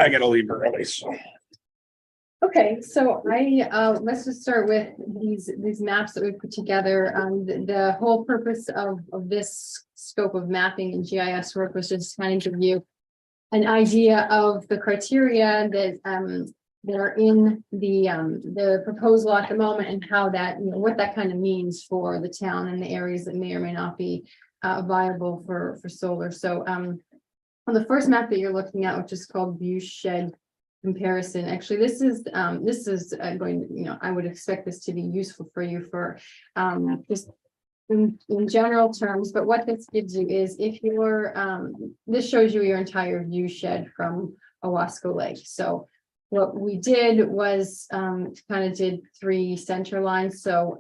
I gotta leave early, so. Okay, so let's just start with these maps that we put together. The whole purpose of this scope of mapping and GIS work was just kind of give you an idea of the criteria that are in the proposal at the moment, and how that, what that kind of means for the town and the areas that may or may not be viable for solar. So on the first map that you're looking at, which is called view shed comparison, actually this is going to, I would expect this to be useful for you for just in general terms. But what this gives you is, if you're this shows you your entire view shed from Owasco Lake. So what we did was kind of did 3 center lines. So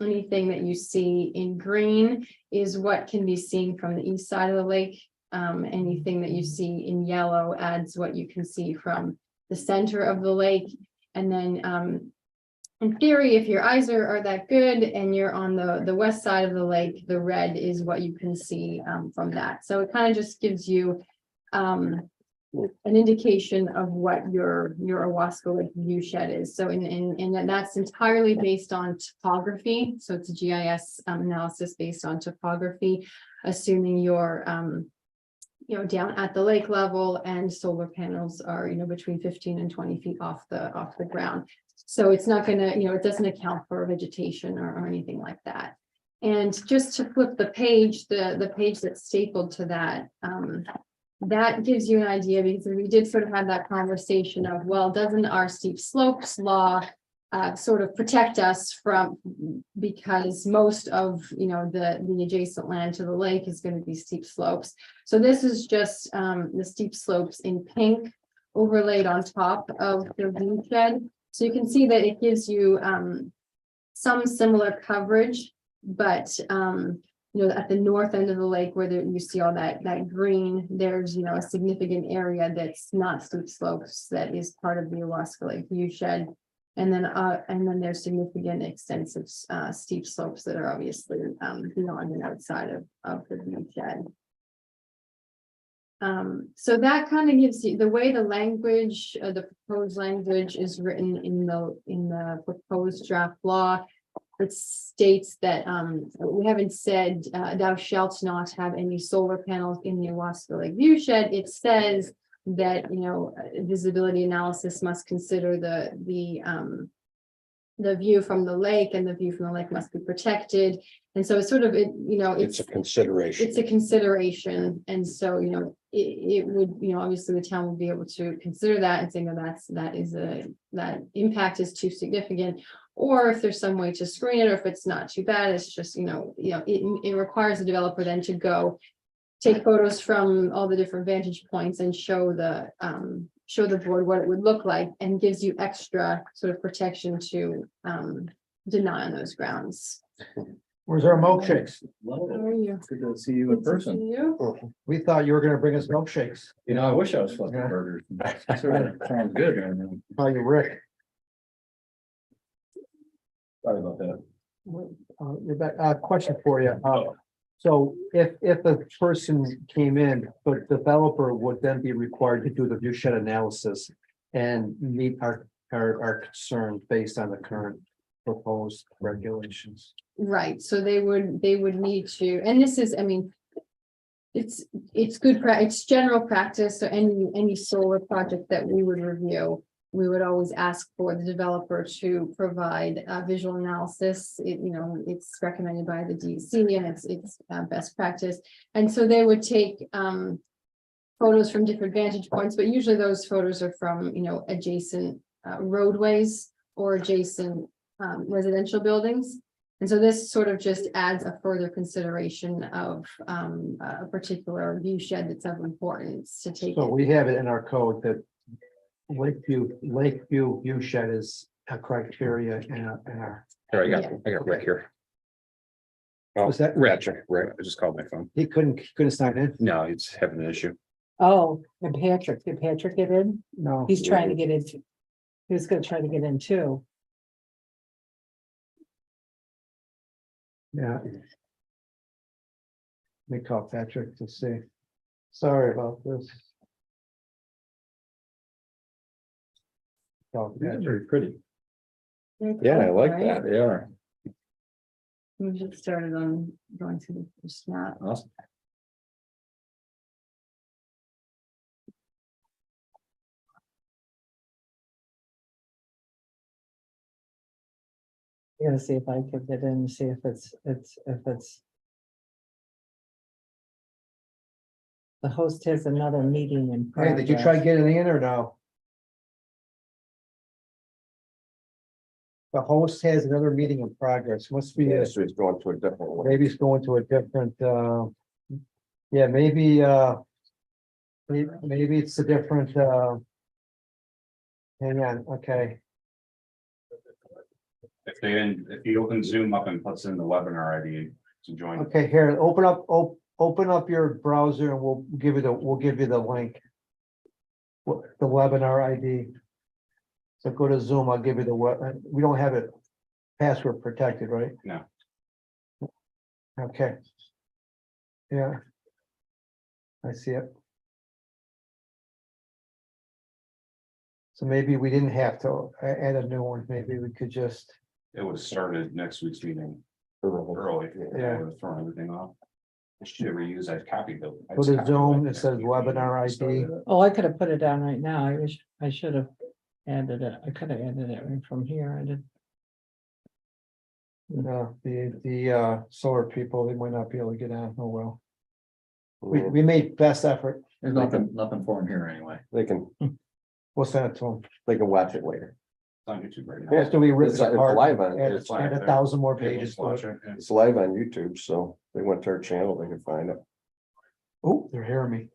anything that you see in green is what can be seen from the east side of the lake. Anything that you see in yellow adds what you can see from the center of the lake. And then in theory, if your eyes are that good and you're on the west side of the lake, the red is what you can see from that. So it kind of just gives you an indication of what your Owasco Lake view shed is. So and that's entirely based on topography. So it's a GIS analysis based on topography, assuming you're down at the lake level and solar panels are, between 15 and 20 feet off the ground. So it's not gonna, it doesn't account for vegetation or anything like that. And just to flip the page, the page that's stapled to that, that gives you an idea, because we did sort of have that conversation of, well, doesn't our steep slopes law sort of protect us from, because most of the adjacent land to the lake is going to be steep slopes. So this is just the steep slopes in pink overlaid on top of the view shed. So you can see that it gives you some similar coverage, but at the north end of the lake, where you see all that green, there's a significant area that's not steep slopes, that is part of the Owasco Lake view shed. And then there's significant extensive steep slopes that are obviously beyond and outside of the view shed. So that kind of gives you the way the language, the proposed language is written in the proposed draft law. It states that we haven't said thou shalt not have any solar panels in the Owasco Lake view shed. It says that visibility analysis must consider the view from the lake, and the view from the lake must be protected. And so it's sort of It's a consideration. It's a consideration, and so it would obviously the town would be able to consider that and say, no, that impact is too significant, or if there's some way to screen it, or if it's not too bad, it's just it requires the developer then to go take photos from all the different vantage points and show the board what it would look like, and gives you extra sort of protection to deny on those grounds. Where's our milkshakes? How are you? Good to see you in Good to person. see you. We thought you were gonna bring us milkshakes. I wish I was fucking burgers. Sounds good, man. Call you Rick. Sorry about that. Rebecca, question for you. So if a person came in, but developer would then be required to do the view shed analysis and meet our concern based on the current proposed regulations. Right, so they would need to, and this is, it's good, it's general practice. So any solar project that we would review, we would always ask for the developer to provide a visual analysis. It's recommended by the DEC, and it's best practice. And so they would take photos from different vantage points, but usually those photos are from adjacent roadways or adjacent residential buildings. And so this sort of just adds a further consideration of a particular view shed that's of importance to take. So we have it in our code that Lakeview view shed is a criteria in our. Here, I got Rick here. Oh, Was that- Rick? Right, I just called my phone. He couldn't sign in? No, he's having an issue. Oh, and Patrick, did Patrick get in? No. He's trying to get in. He was gonna try to get in too. Yeah. Let me call Patrick to see. Sorry about this. So, Very pretty. Yeah, I like that. They are. We just started on going to the first map. Awesome. I'm gonna see if I can get in and see if it's. The host has another meeting in Hey, did you try progress. getting in or no? The host has another meeting in progress, must be, Yeah, so it's going to a different one. maybe it's going to a different, yeah, maybe, maybe it's a different, hang on, okay, If he opens Zoom up and puts in the webinar ID to join. okay, here, open up your browser and we'll give you the link. The webinar ID. So go to Zoom, I'll give you we don't have it password protected, right? No. Okay. Yeah. I see it. So maybe we didn't have to add a new one, maybe we could just, It would have started next week's meeting Early. early. Yeah. I would have thrown everything off. I should reuse that copy bill. go to Zoom, it says webinar ID. Oh, I could have put it down right now. I should have added it. I could have added it right from here. I did. The solar people, they might not be able to get on, oh well. We made best effort, There's nothing for them here anyway. They can, we'll send it to them, they can watch it later. It's on YouTube right now. after we rip It's it it's apart, live on, add it's add 1,000 more People pages to watch it. it, yeah. it's live on YouTube, so they went to our channel, they can find it. Oh, they're hearing me.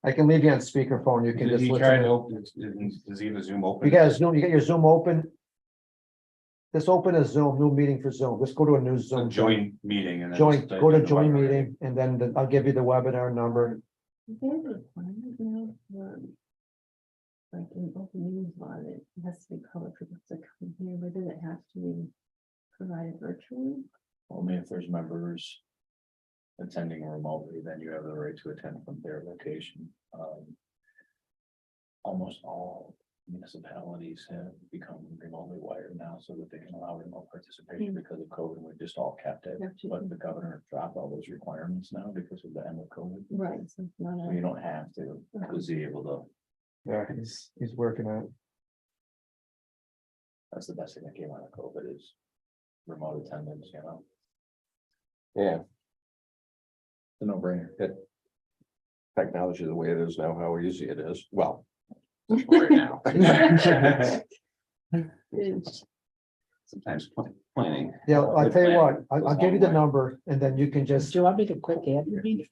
I can leave you on speakerphone, you can Did just he listen. try to to- open, does he have a Zoom open? You got a Zoom, you got your Zoom open? Just open a Zoom, new meeting for Zoom, just go to a new So Zoom. join meeting and then. Join, just type go to in the join webinar ID. meeting, and then I'll give you the webinar number. Like in open meetings law, it has to be public for this to come here, but does it have to be provided virtually? Only if there's members attending remotely, then you have the right to attend from their location. Almost all municipalities have become remotely wired now so that they can allow remote participation because of COVID. We just all kept it. You have to- But the governor dropped all those requirements now because of the end of COVID. Right, so it's not So a. you don't have to, because be able to, Yeah, he's working on it. that's the best thing that came out of COVID is remote attendance, you know, Yeah, it's a no brainer. technology the way it is now, how easy it is, well. Right now. Sometimes planning. Yeah, I'll tell you what, I'll give you the number, and then you can Do just, you want me to quick add?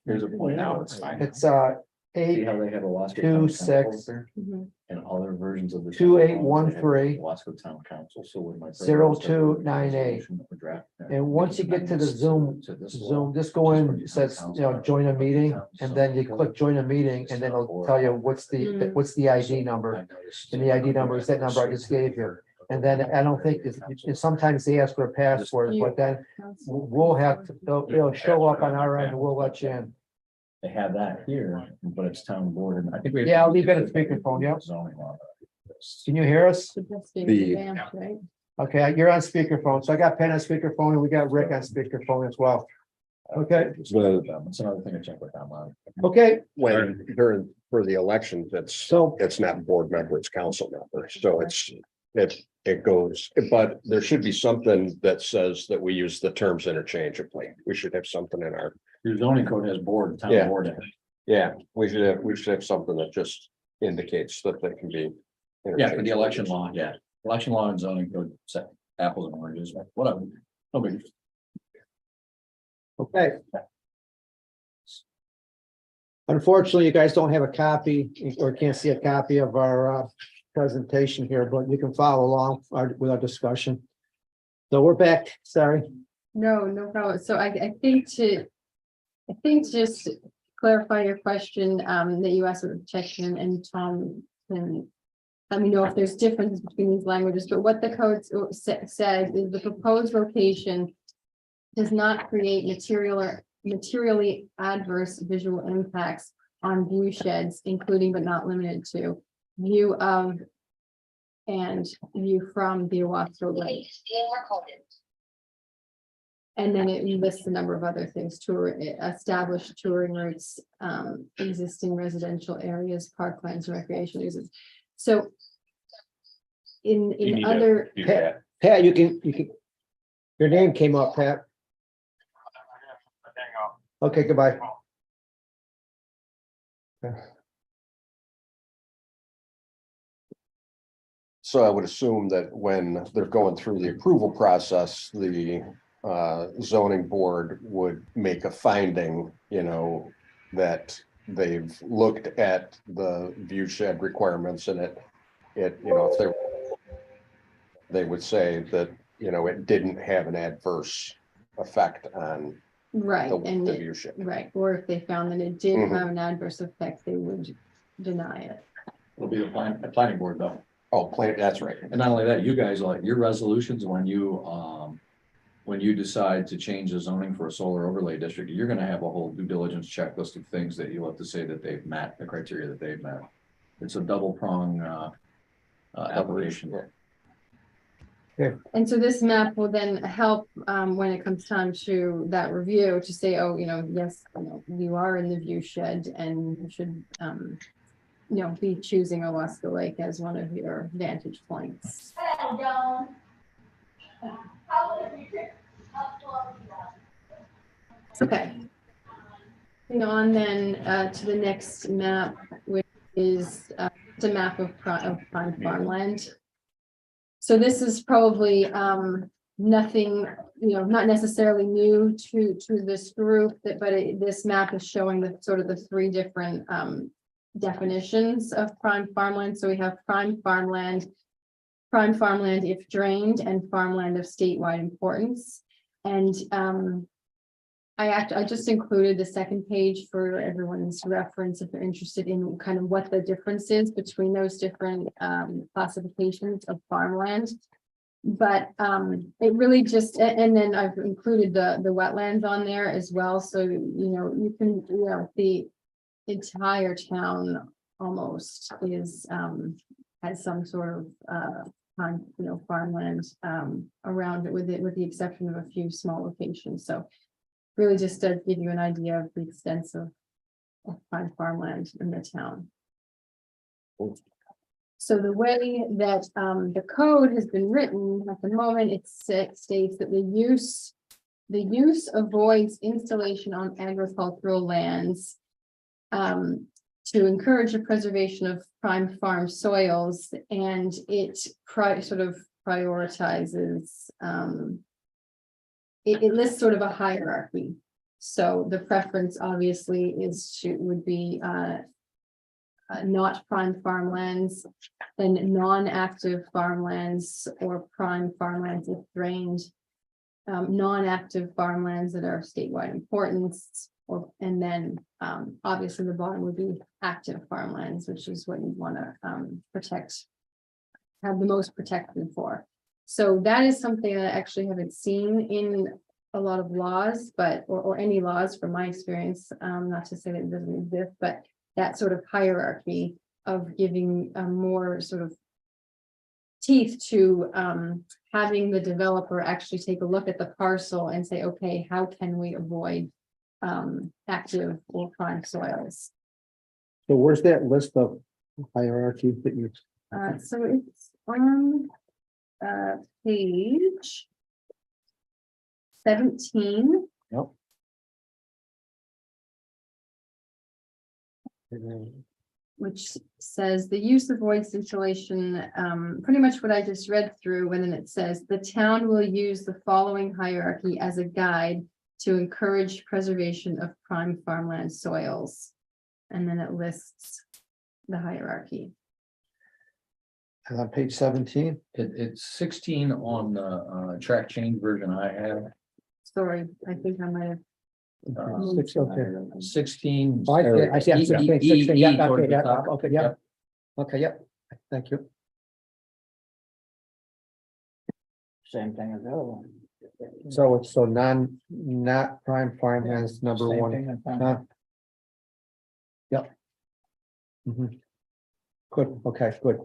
Here's a point now, it's fine. it's See 8, how they have Owasco. 2, Town Council 6, there? Mhm. And other versions of the. 2813 Owasco Town Council, so when my. 0298. And once you get to the Zoom, just go in, it says, join a meeting, and then you click join a meeting, and then it'll tell you what's the ID number. And the ID number is that number I just gave you. And then I don't think, sometimes they ask for a password, but then we'll have to, it'll show up on our end, and we'll let you in. They have that here, but it's town board, and I think we. Yeah, I'll leave it at speakerphone, yep. Zoning law. Can you hear us? The best being The- revamped, right? Okay, you're on speakerphone, so I got Penn on speakerphone, and we got Rick on speakerphone as well. Okay, It's another thing to check with them on. okay, When during, for the elections, so, it's not board member, it's council member, so it goes, but there should be something that says that we use the terms interchangeably. We should have something in our, Your zoning code has board, town Yeah. board. in it. yeah, we should have something that just indicates that they can be. Yeah, for the election law, yeah, election law and zoning code, set apples and oranges, whatever, no big. okay. Unfortunately, you guys don't have a copy or can't see a copy of our presentation here, but you can follow along with our discussion. So we're back, sorry. No problem. So I think just to clarify your question, that you asked with protection, and Tom can let me know if there's differences between these languages, but what the code says is the proposed location does not create material or materially adverse visual impacts on view sheds, including but not limited to view of and view from the Owasco Lake. And then it lists a number of other things, established touring routes, existing residential areas, parklands, recreation uses. So You need in to other, do that. Pat, you can, your name came up, Pat. Okay, goodbye. So I would assume that when they're going through the approval process, the zoning board would make a finding, you know, that they've looked at the view shed requirements and it, you know, if they would say that, you know, it didn't have an adverse effect on right, the and the view shed. right, or if they found that it did Mhm. have an adverse effect, they would deny it. It'll be a planning board though. Oh, plant, that's right. And not only that, you guys, like your resolutions, when you decide to change the zoning for a solar overlay district, you're gonna have a whole due diligence checklist of things that you'll have to say that they've met, the criteria that they've met. It's a double prong, application. And so this map will then help when it comes time to that review to say, oh, you know, yes, you know, you are in the view shed and you should you know, be choosing Owasco Lake as one of your vantage points. Okay. Moving on then to the next map, which is the map of prime farmland. So this is probably nothing, you know, not necessarily new to this group, but this map is showing the sort of the three different definitions of prime farmland. So we have prime farmland if drained, and farmland of statewide importance. And I just included the second page for everyone's reference if they're interested in kind of what the difference is between those different classifications of farmland. But it really just, and then I've included the wetlands on there as well. So, you know, you can, you know, the entire town almost is has some sort of farmland around it, with the exception of a few small locations. So really just to give you an idea of the extent of prime farmland in the town. So the way that the code has been written at the moment, it states that the use avoids installation on agricultural lands to encourage the preservation of prime farm soils, and it sort of prioritizes, it lists sort of a hierarchy. So the preference obviously would be not prime farmlands, then non-active farmlands or prime farmlands if drained, non-active farmlands that are statewide importance, and then obviously the bottom would be active farmlands, which is what you want to protect, have the most protection for. So that is something that I actually haven't seen in a lot of laws, but or any laws from my experience, not to say that it doesn't exist, but that sort of hierarchy of giving more sort of teeth to having the developer actually take a look at the parcel and say, okay, how can we avoid active or prime soils? So where's that list of hierarchy that you? So it's on page 17. Yep. Which says the use of voice insulation, pretty much what I just read through, and then it says the town will use the following hierarchy as a guide to encourage preservation of prime farmland soils. And then it lists the hierarchy. And on page 17, It's 16 on the track change version I have. Sorry, I think I might have. okay. 16. I see, I'm saying 16, yeah, okay, yeah, okay, yeah. Yep. Okay, yeah, thank you. Same thing as the other one. So it's not prime farmlands, number Same one. thing in front. Huh? Yep. Mhm. Good, okay, good.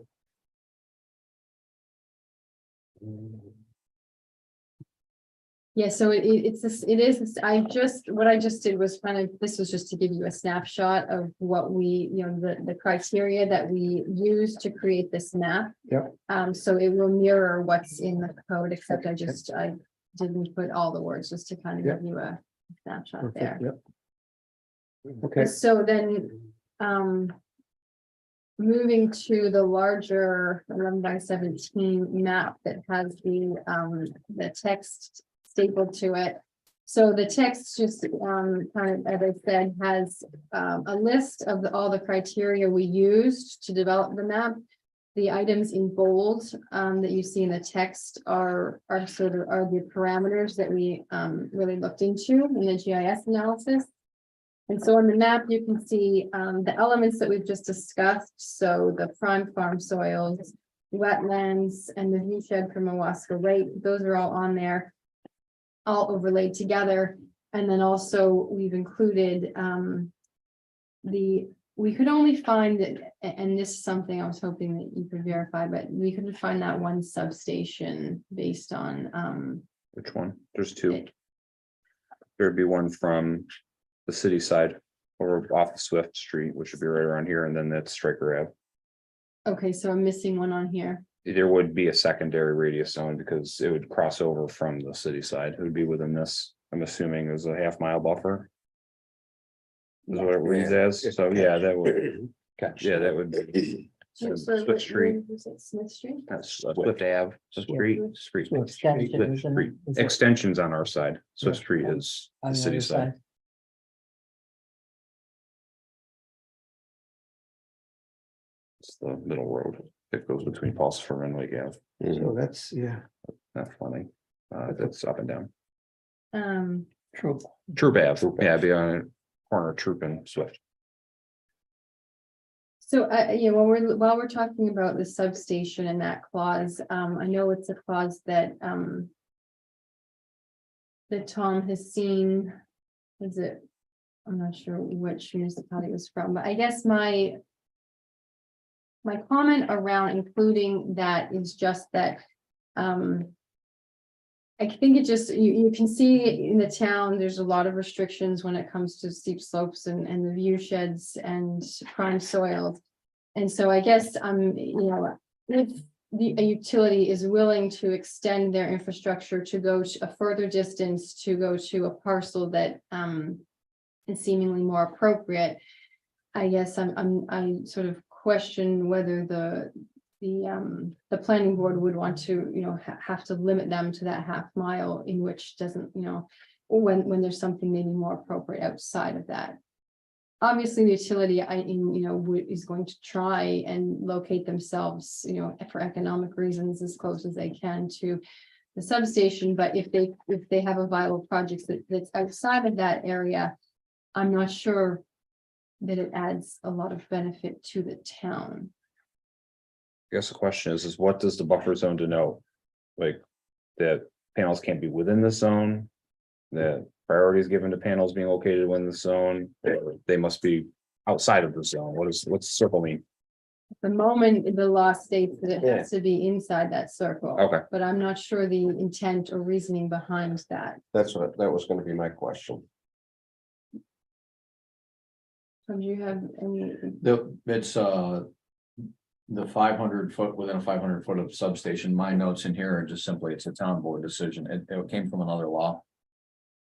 Yeah, so it's this, it is, what I just did was kind of, this was just to give you a snapshot of what we, the criteria that we use to create this map. Yep. So it will mirror what's in the code, except I didn't put all the words, just to kind of Yep. give you a snapshot Perfect, there. yep. Okay, So then, moving to the larger 11 by 17 map that has the text stapled to it. So the text just, kind of, as I said, has, a list of all the criteria we used to develop the map. The items in bold, that you see in the text are the parameters that we, really looked into in the GIS analysis. And so on the map, you can see the elements that we've just discussed. So the prime farm soils, wetlands, and the viewshed from Owasco Lake, those are all on there, all overlaid together. And then also we've included we could only find it, and this is something I was hoping that you could verify, but we couldn't find that one substation based on Which one? There's two. There'd be one from the city side or off the Swift Street, which would be right around here, and then that's Striker Ave. okay, so I'm missing one on here. There would be a secondary radius zone because it would cross over from the city side. It would be within this, I'm assuming is a half-mile buffer. Is what it reads as. So yeah, that would, yeah, that would be Swift Street. Smith Street. That's Swift Ave, Street. So extension, isn't it? Street. Is it Extensions on our side. Swift Street is on the the city other side. It's the middle road that goes between Pulsifer and Lake Ave. so that's, yeah. Not funny. That's up and down. True. Troop Ave, yeah, be on a corner Troop and Swift. So, while we're talking about the substation and that clause, I know it's a clause that, that Tom has seen. Is it, I'm not sure which municipality it was from, but I guess my comment around including that is just that, I think it just, you can see in the town, there's a lot of restrictions when it comes to steep slopes and the view sheds and prime soils. And so I guess, if a utility is willing to extend their infrastructure to go to a further distance, to go to a parcel that is seemingly more appropriate, I guess I sort of question whether the planning board would want to, have to limit them to that half mile, in which doesn't, when there's something maybe more appropriate outside of that. Obviously, the utility, is going to try and locate themselves, for economic reasons, as close as they can to the substation. But if they have a viable project that's outside of that area, I'm not sure that it adds a lot of benefit to the town. I guess the question is what does the buffer zone denote? Like, that panels can't be within the zone? That priority is given to panels being located within the zone? They must be outside of the zone. what's the circle mean? At the moment, the law states that it has to be inside that circle. Okay. But I'm not sure the intent or reasoning behind that. That was gonna be my question. So do you have any? It's the 500 foot, within a 500 foot of substation. My notes in here are just simply, it's a town board decision. It came from another law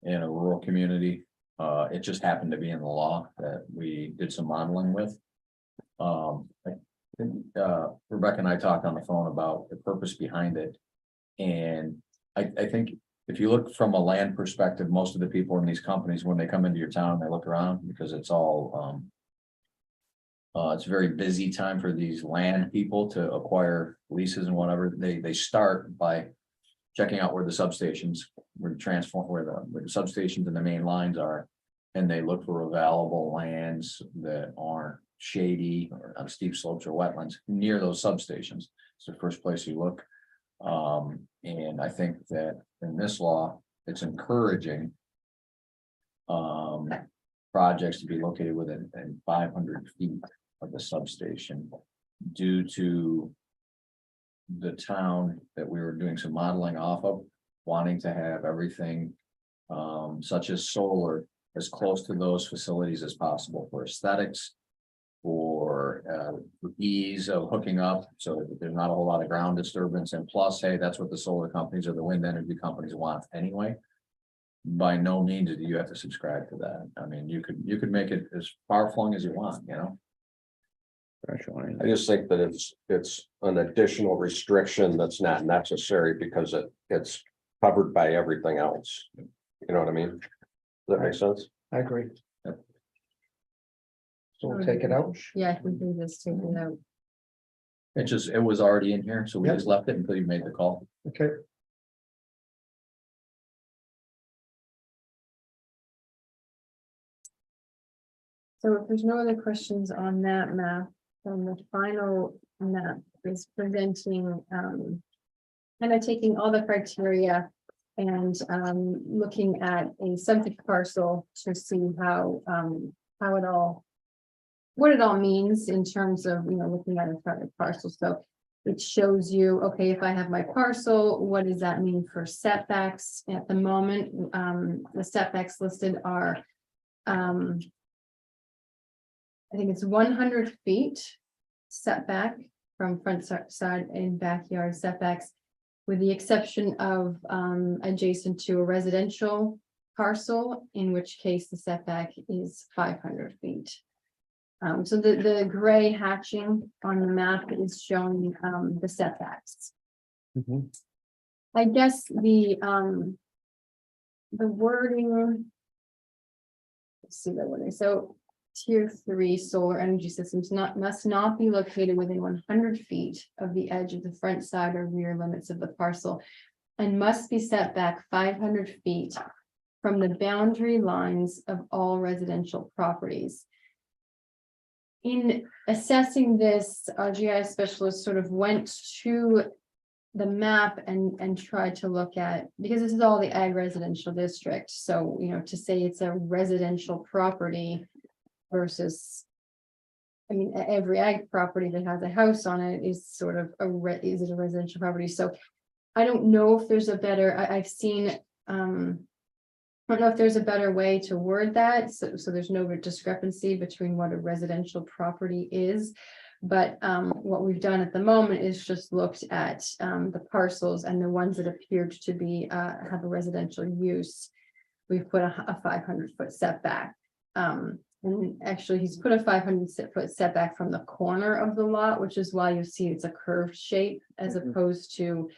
in a rural community. It just happened to be in the law that we did some modeling with. I think Rebecca and I talked on the phone about the purpose behind it. And I think if you look from a land perspective, most of the people in these companies, when they come into your town, they look around because it's all it's a very busy time for these land people to acquire leases and whatever. They start by checking out where the substations, where the substations and the main lines are. And they look for available lands that aren't shady or on steep slopes or wetlands near those substations. It's the first place you look. And I think that in this law, it's encouraging. Projects to be located within 500 feet of the substation due to. The town that we were doing some modeling off of, wanting to have everything. Such as solar, as close to those facilities as possible for aesthetics. For ease of hooking up, so that there's not a whole lot of ground disturbance, and plus, hey, that's what the solar companies or the wind energy companies want anyway. By no means do you have to subscribe to that. I mean, you could make it as far flung as you want, you know. I just think that it's an additional restriction that's not necessary because it's covered by everything else. You know what I mean? Does that make sense? I agree. Yep. So we'll take it out. Yeah, I think we just take it out. It was already in here, so we Yep. just left it until you made the call. Okay. So if there's no other questions on that map, then the final map is presenting, kind of taking all the criteria and, looking at a subject parcel to see how it all, what it all means in terms of, looking at a subject parcel. So it shows you, okay, if I have my parcel, what does that mean for setbacks? At the moment, the setbacks listed are, I think it's 100 feet setback from front side and backyard setbacks, with the exception of adjacent to a residential parcel, in which case the setback is 500 feet. So the gray hatching on the map is showing the setbacks. Mhm. I guess the wording. Let's see the wording. So tier 3 solar energy systems must not be located within 100 feet of the edge of the front side or rear limits of the parcel, and must be set back 500 feet from the boundary lines of all residential properties. In assessing this, our GIS specialist sort of went to the map and tried to look at, because this is all the ag residential district. So, to say it's a residential property versus, I mean, every ag property that has a house on it is sort of is it a residential property? So I don't know if there's a better, I've seen, I don't know if there's a better way to word that, so there's no discrepancy between what a residential property is. But what we've done at the moment is just looked at the parcels, and the ones that appeared to be have a residential use. We've put a 500-foot setback. And actually, he's put a 500-foot setback from the corner of the lot, which is why you see it's a curved shape as opposed to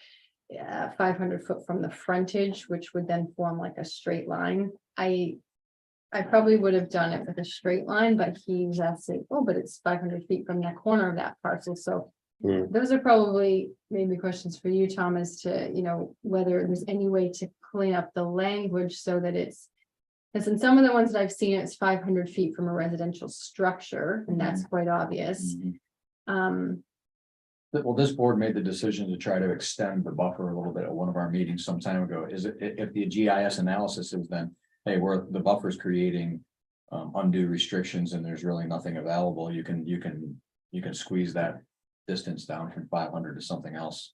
500 foot from the frontage, which would then form like a straight line. I probably would have done it with a straight line, but he was asking, oh, but it's 500 feet from the corner of that parcel. So those are probably maybe questions for you, Tom, as to, whether there's any way to clean up the language so that it's, because in some of the ones that I've seen, it's 500 feet from a residential structure, and that's quite obvious. Well, this board made the decision to try to extend the buffer a little bit at one of our meetings some time ago. Is it, if the GIS analysis is then, hey, the buffer's creating undue restrictions and there's really nothing available, you can squeeze that distance down from 500 to something else.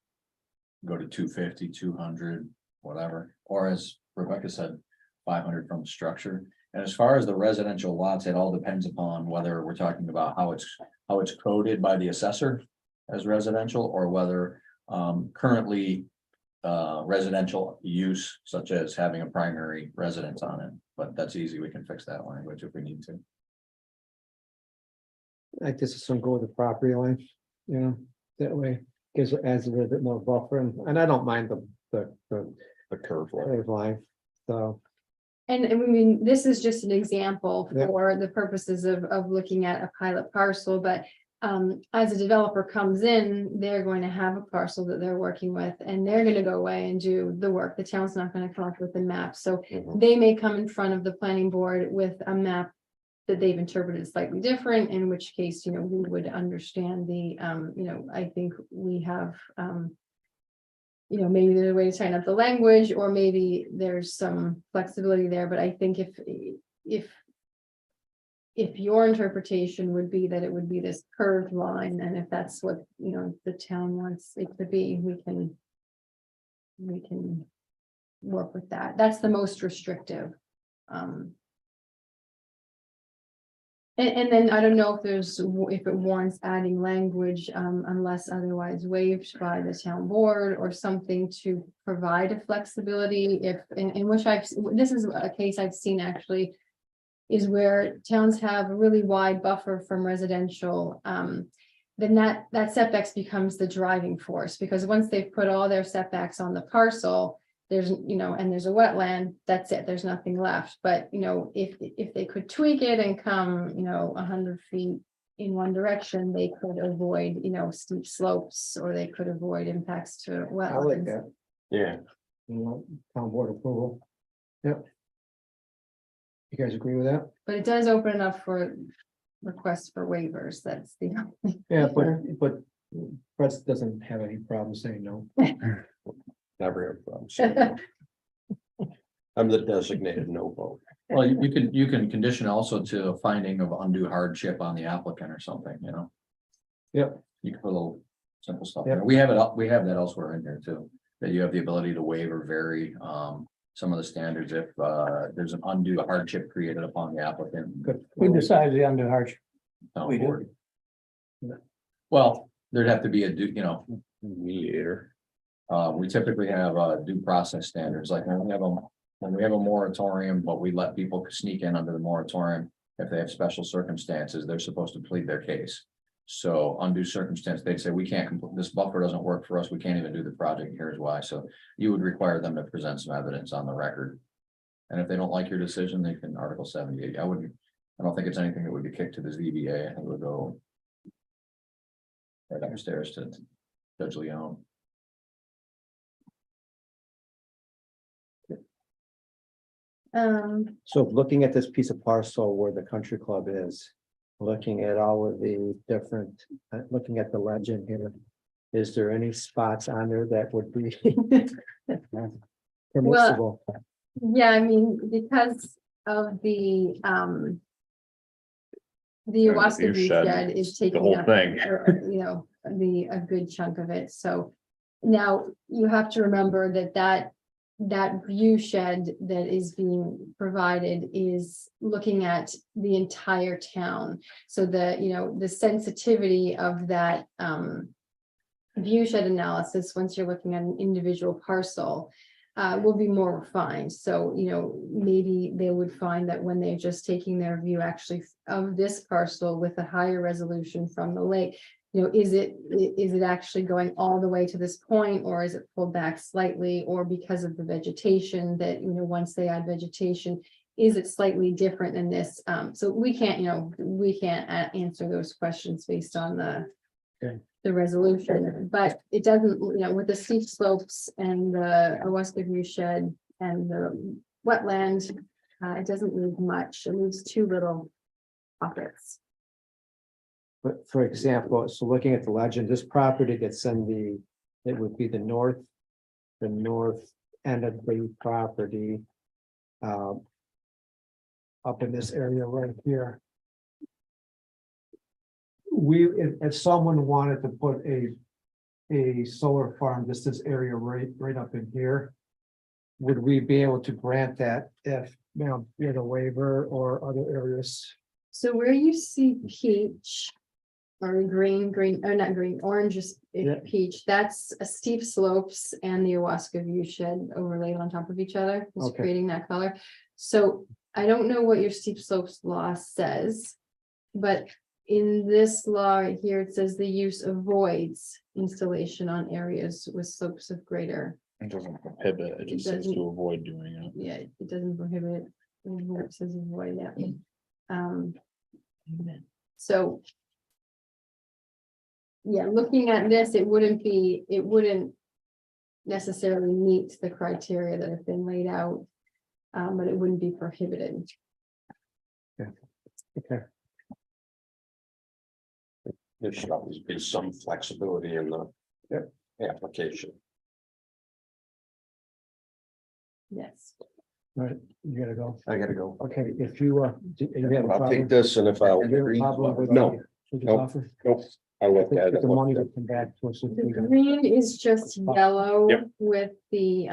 Go to 250, 200, whatever, or as Rebecca said, 500 from the structure. And as far as the residential lots, it all depends upon whether we're talking about how it's coded by the assessor as residential, or whether currently residential use, such as having a primary residence on it. But that's easy, we can fix that language if we need to. I just assume go with the property line, that way adds a little bit more buffer, and I don't mind the curve line. curve line, so. And I mean, this is just an example Yeah. for the purposes of looking at a pilot parcel, but as a developer comes in, they're going to have a parcel that they're working with, and they're going to go away and do the work. The town's not going to come up with a map. So they may come in front of the planning board with a map that they've interpreted slightly different, in which case, we would understand the, I think we have you know, maybe there's a way to tighten up the language, or maybe there's some flexibility there, but I think if your interpretation would be that it would be this curved line, and if that's what, you know, the town wants it to be, we can work with that. That's the most restrictive. And then I don't know if if it warrants adding language, unless otherwise waived by the town board, or something to provide a flexibility if, in which this is a case I've seen actually, is where towns have a really wide buffer from residential, then that setbacks becomes the driving force, because once they've put all their setbacks on the parcel, there's, you know, and there's a wetland, that's it, there's nothing left. But, you know, if they could tweak it and come, you know, 100 feet in one direction, they could avoid, you know, steep slopes, or they could avoid impacts to I like wetlands. that, Yeah, you know, town board approval. Yep. You guys agree with that? But it does open up for requests for waivers, that's the only. Yeah, but Brett doesn't have any problem saying no. never have problems. I'm the designated no vote. Well, you can condition also to a finding of undue hardship on the applicant or something, you know? Yep. You can put a little simple stuff Yep. there. We have that elsewhere in here too, that you have the ability to waive or vary, some of the standards if, there's an undue hardship created upon the applicant. Good. Who decides the undue hardship? Town We do. board. Well, there'd have to be a you know, Mediator. we typically have due process standards, like when we have a moratorium, but we let people sneak in under the moratorium. If they have special circumstances, they're supposed to plead their case. So undue circumstance, they'd say, we can't complete, this buffer doesn't work for us, we can't even do the project, here's why. So you would require them to present some evidence on the record. And if they don't like your decision, they can Article 78. I don't think it's anything that would be kicked to the ZBA. I think it would go right upstairs to Judge Leon. So looking at this piece of parcel where the country club is, looking at all of the different, looking at the legend here, is there any spots on there that would be permissible? Yeah, I mean, because of the Owasco view view shed, shed is The taking whole up, thing. you know, a good chunk of it, so. Now, you have to remember that view shed that is being provided is looking at the entire town. So the sensitivity of that view shed analysis, once you're looking at an individual parcel, will be more refined. So, maybe they would find that when they're just taking their view actually of this parcel with a higher resolution from the lake, is it actually going all the way to this point, or is it pulled back slightly, or because of the vegetation that, once they add vegetation, is it slightly different than this? So we can't answer those questions based on the resolution, but it doesn't, with the steep slopes and the Owasco view shed and the wetland, it doesn't leave much. It leaves too little pockets. But for example, so looking at the legend, this property that's in it would be the north end of the property. Up in this area right here. If someone wanted to put a solar farm, this area right up in here. Would we be able to grant that if, we had a waiver or other areas? So where you see peach or green, or not green, orange is Yeah. peach, that's a steep slopes and the Owasco view shed overlaid on top of each other, is Okay. creating that color. So I don't know what your steep slopes law says, but in this law right here, it says the use avoids installation on areas with slopes of greater. It doesn't prohibit, it just says doesn't. to avoid doing it. Yeah, it doesn't prohibit, it says avoid, yeah. So. Yeah, looking at this, it wouldn't necessarily meet the criteria that have been laid out. But it wouldn't be prohibited. Okay. There should always be some flexibility in the application. Yes. Right, you gotta go. I gotta go. Okay, if you, you have a I'll take problem. this and if I'll. You have a problem with No. with the Nope. offer? Nope. I looked at it. The money will come back to us. if The we don't- green is just yellow Yep. with the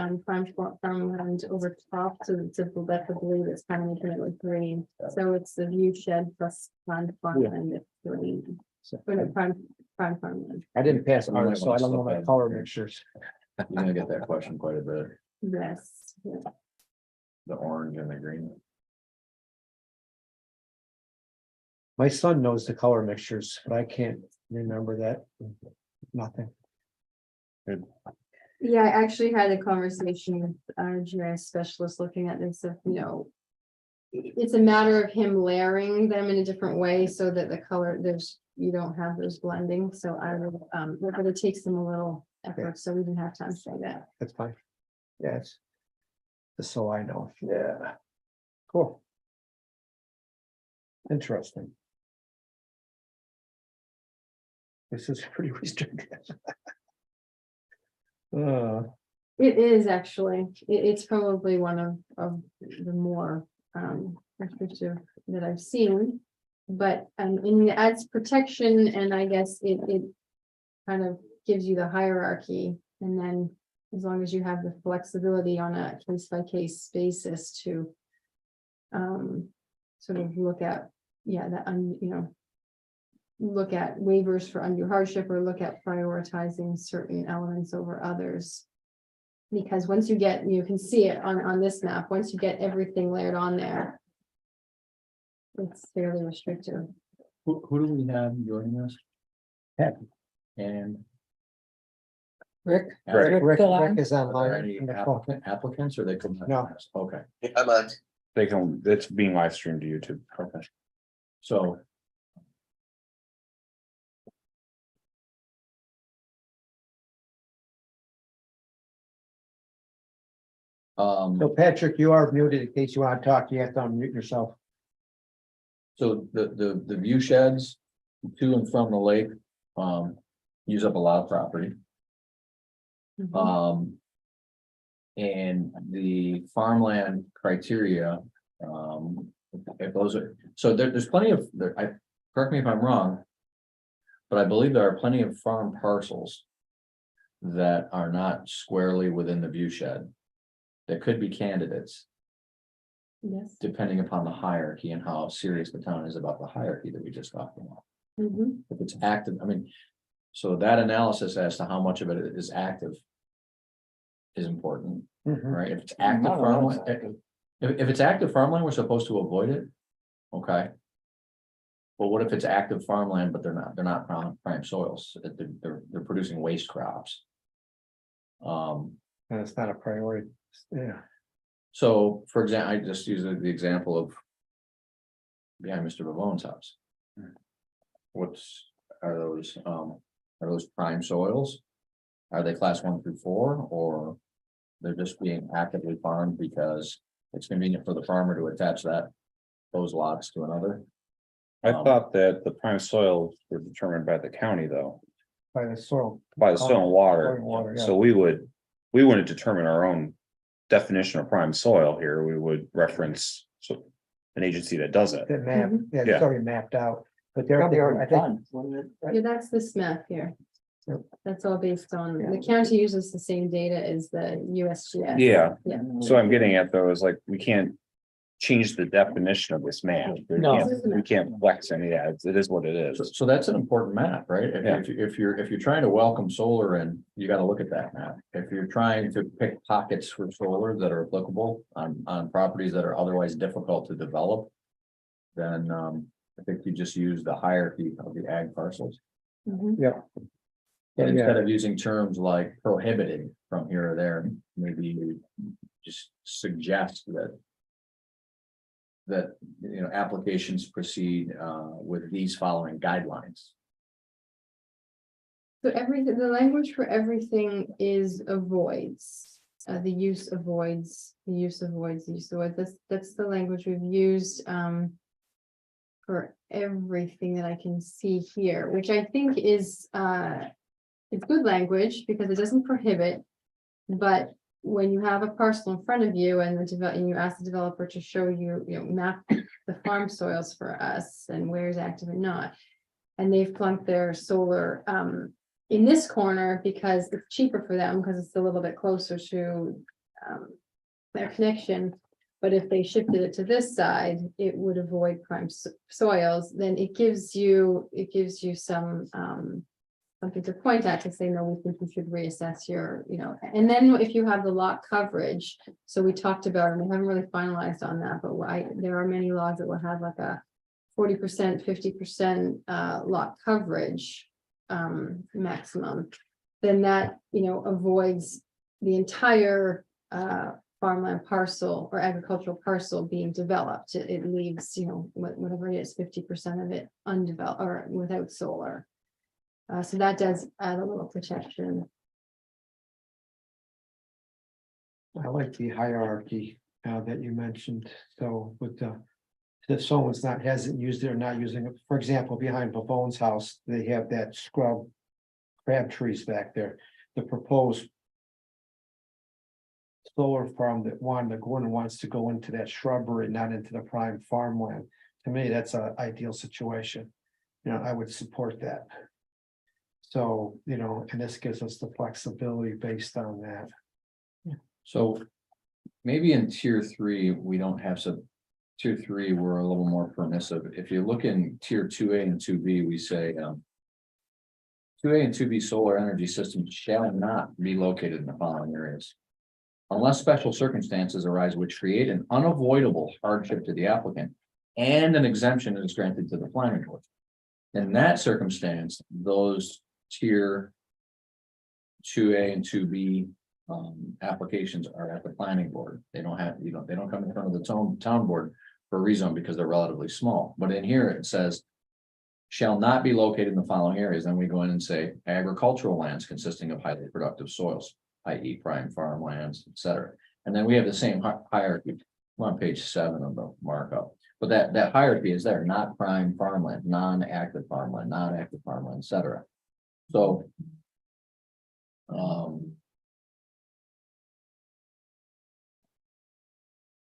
farmland over top, so that's the blue that's kind of making it look green. So it's the view shed plus farmland that's green. So, But no, prime farmland, I didn't pass You might art, so I don't know wanna my stop color that. mixtures. You're gonna get that question quite a bit, yes. Yeah. the orange and the green. My son knows the color mixtures, but I can't remember that. Nothing. Yeah, I actually had a conversation with our GIS specialist looking at this, it's a matter of him layering them in a different way so that the color, you don't have those blending, so I will, but it takes them a little effort, so we didn't have time to say that. That's fine. Yes. Just so I know. Yeah. Cool. Interesting. This is pretty restricted. It is actually, it's probably one of the more restrictive that I've seen. But and it adds protection, and I guess it kind of gives you the hierarchy, and then as long as you have the flexibility on a case by case basis to sort of look at, look at waivers for undue hardship or look at prioritizing certain elements over others. Because once you get, you can see it on this map, once you get everything layered on there, it's fairly restrictive. Who do we have joining us? Heck. And Rick. Rick still on? is are there online. any on the phone. applicants or they come? No. Okay, They can, it's being live streamed to YouTube. okay. So. So Patrick, you are muted in case you want to talk. You have to unmute yourself. So the view sheds to and from the lake, use up a lot of property. And the farmland criteria, if those are, so there's plenty of, correct me if I'm wrong. But I believe there are plenty of farm parcels that are not squarely within the view shed. That could be candidates, Yes. depending upon the hierarchy and how serious the town is about the hierarchy that we just talked about. Mhm. If it's active, I mean, so that analysis as to how much of it is active. Is important, right? If it's active Not all is farmland, if it's active farmland, we're supposed to avoid it. Okay. But what if it's active farmland, but they're not prime soils, they're producing waste crops. And it's not a priority. Yeah. So, for example, I just use the example of. Behind Mr. Bavone's house. Are those prime soils? Are they class 1 through 4, or? They're just being actively farmed because it's convenient for the farmer to attach those lots to another? I thought that the prime soils were determined by the county though, By the soil. by the soil and water. Water, yeah. So we wouldn't determine our own definition of prime soil here. We would reference an agency that does it. That map, yeah, it's Yeah. already mapped out, but they're, I think, Yeah, that's this map here. Yep. That's all based on, the county uses the same data as the USGS. Yeah. Yeah. So I'm getting at though is like, we can't change the definition of this map. No. We can't flex any, it is what it is. So that's an important map, right? Yeah. If you're trying to welcome solar in, you gotta look at that map. If you're trying to pick pockets for solar that are applicable on properties that are otherwise difficult to develop. Then I think you just use the hierarchy of the ag parcels. Mhm. And Yeah. instead of using terms like prohibited from here or there, maybe you just suggest that applications proceed with these following guidelines. So the language for everything is avoids, the use avoids, the use avoids, the use avoids, that's the language we've used, for everything that I can see here, which I think is, it's good language because it doesn't prohibit, but when you have a parcel in front of you and and you ask the developer to show you, map the farm soils for us and where's active and not. And they've plunked their solar, in this corner because it's cheaper for them, because it's a little bit closer to, their connection. But if they shifted it to this side, it would avoid prime soils, then it gives you some, something to point at to say, no, we think you should reassess your, and then if you have the lot coverage, so we talked about, and we haven't really finalized on that, but there are many laws that will have like a 40%, 50% lot coverage maximum, then that, avoids the entire farmland parcel or agricultural parcel being developed. It leaves, whatever it is, 50% of it undeveloped or without solar. So that does add a little protection. I like the hierarchy that you mentioned. So with the, if someone's hasn't used it or not using it, for example, behind Pavone's house, they have that scrub crab trees back there. The proposed solar farm that wanted to go in and wants to go into that shrubbery, not into the prime farmland. To me, that's an ideal situation. I would support that. So, and this gives us the flexibility based on that. So maybe in tier 3, we don't have some, tier 3, we're a little more permissive. If you look in tier 2A and 2B, we say 2A and 2B solar energy systems shall not be located in the following areas, unless special circumstances arise which create an unavoidable hardship to the applicant and an exemption is granted to the planning board. In that circumstance, those tier 2A and 2B applications are at the planning board. They don't have, they don't come in front of the town board for a rezone because they're relatively small. But in here it says shall not be located in the following areas. Then we go in and say agricultural lands consisting of highly productive soils, i.e. prime farmlands, etc. And then we have the same hierarchy on page 7 of the markup. But that hierarchy is there, not prime farmland, non-active farmland, etc. So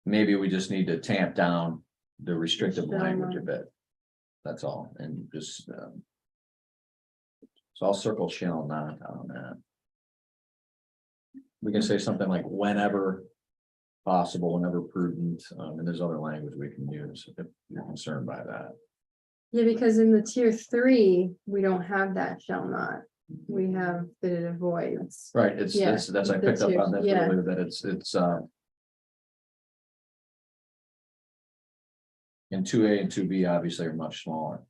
maybe we just need to tamp down the restrictive language a bit. That's all, and just so I'll circle shall not on that. We can say something like whenever possible, whenever prudent, and there's other language we can use if you're concerned by that. Yeah, because in the tier 3, we don't have that shall not. We have that it avoids. Right, that's I picked up on that earlier, that it's and 2A and 2B obviously are much smaller.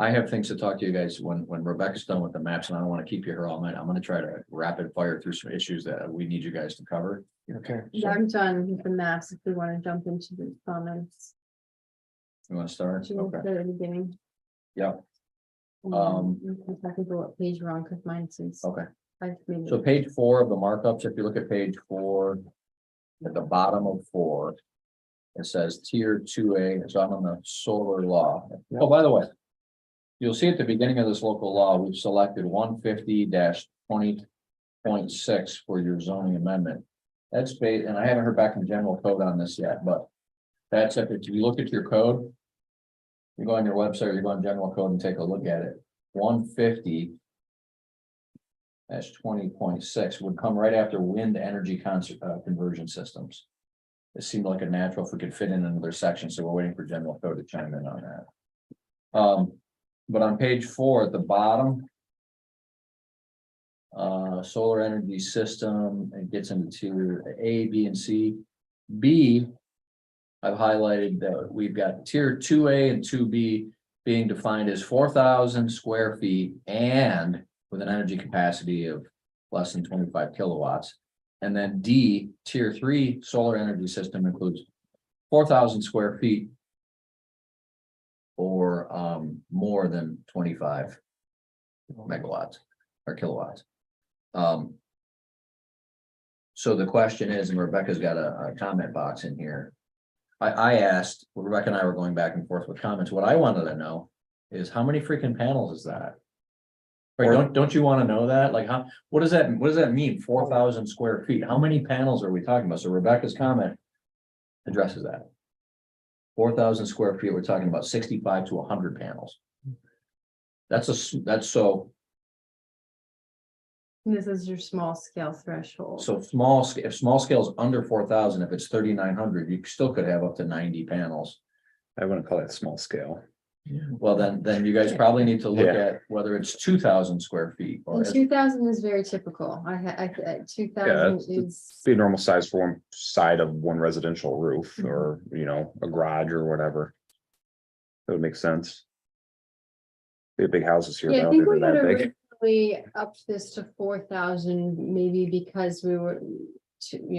I have things to talk to you guys when Rebecca's done with the maps, and I don't want to keep you here all night. I'm going to try to rapid fire through some issues that we need you guys to cover. Okay. Yeah, I'm done with the maps. If we want to jump into the comments. You want to start? Do you want to start at the beginning? Yeah. I can go what page wrong because mine says. Okay. So So page 4 of the markups, if you look at page 4, at the bottom of 4, it says tier 2A. So I'm on the solar law. Oh, by the way, you'll see at the beginning of this local law, we've selected 150-20.6 for your zoning amendment. That's based, and I haven't heard back from general code on this yet, but that's if you look at your code, you go on your website, or you go on general code and take a look at it. 150-20.6 would come right after wind energy conversion systems. It seemed like a natural if we could fit in another section, so we're waiting for general code to chime in on that. But on page 4 at the bottom, solar energy system, it gets into tier A, B, and C. B, I've highlighted that we've got tier 2A and 2B being defined as 4,000 square feet and with an energy capacity of less than 25 kilowatts. And then D, tier 3 solar energy system includes 4,000 square feet or more than 25 megawatts or kilowatts. So the question is, and Rebecca's got a comment box in here. I asked, Rebecca and I were going back and forth with comments. What I wanted to know is how many freaking panels is that? Right, don't you want to know that? Like, what does that mean? 4,000 square feet? How many panels are we talking about? So Rebecca's comment addresses that. 4,000 square feet, we're talking about 65 to 100 panels. That's so This is your small scale threshold. small, if small scale is under 4,000, if it's 3,900, you still could have up to 90 panels. I wouldn't call that small scale. Well, then you guys probably need to look Yeah. at whether it's 2,000 square feet or. And 2,000 is very typical. 2,000 is, Be a normal size for one side of one residential roof or, you know, a garage or whatever. That would make sense. The big houses here, yeah, I they're think not we even had that big. originally upped this to 4,000, maybe because we were,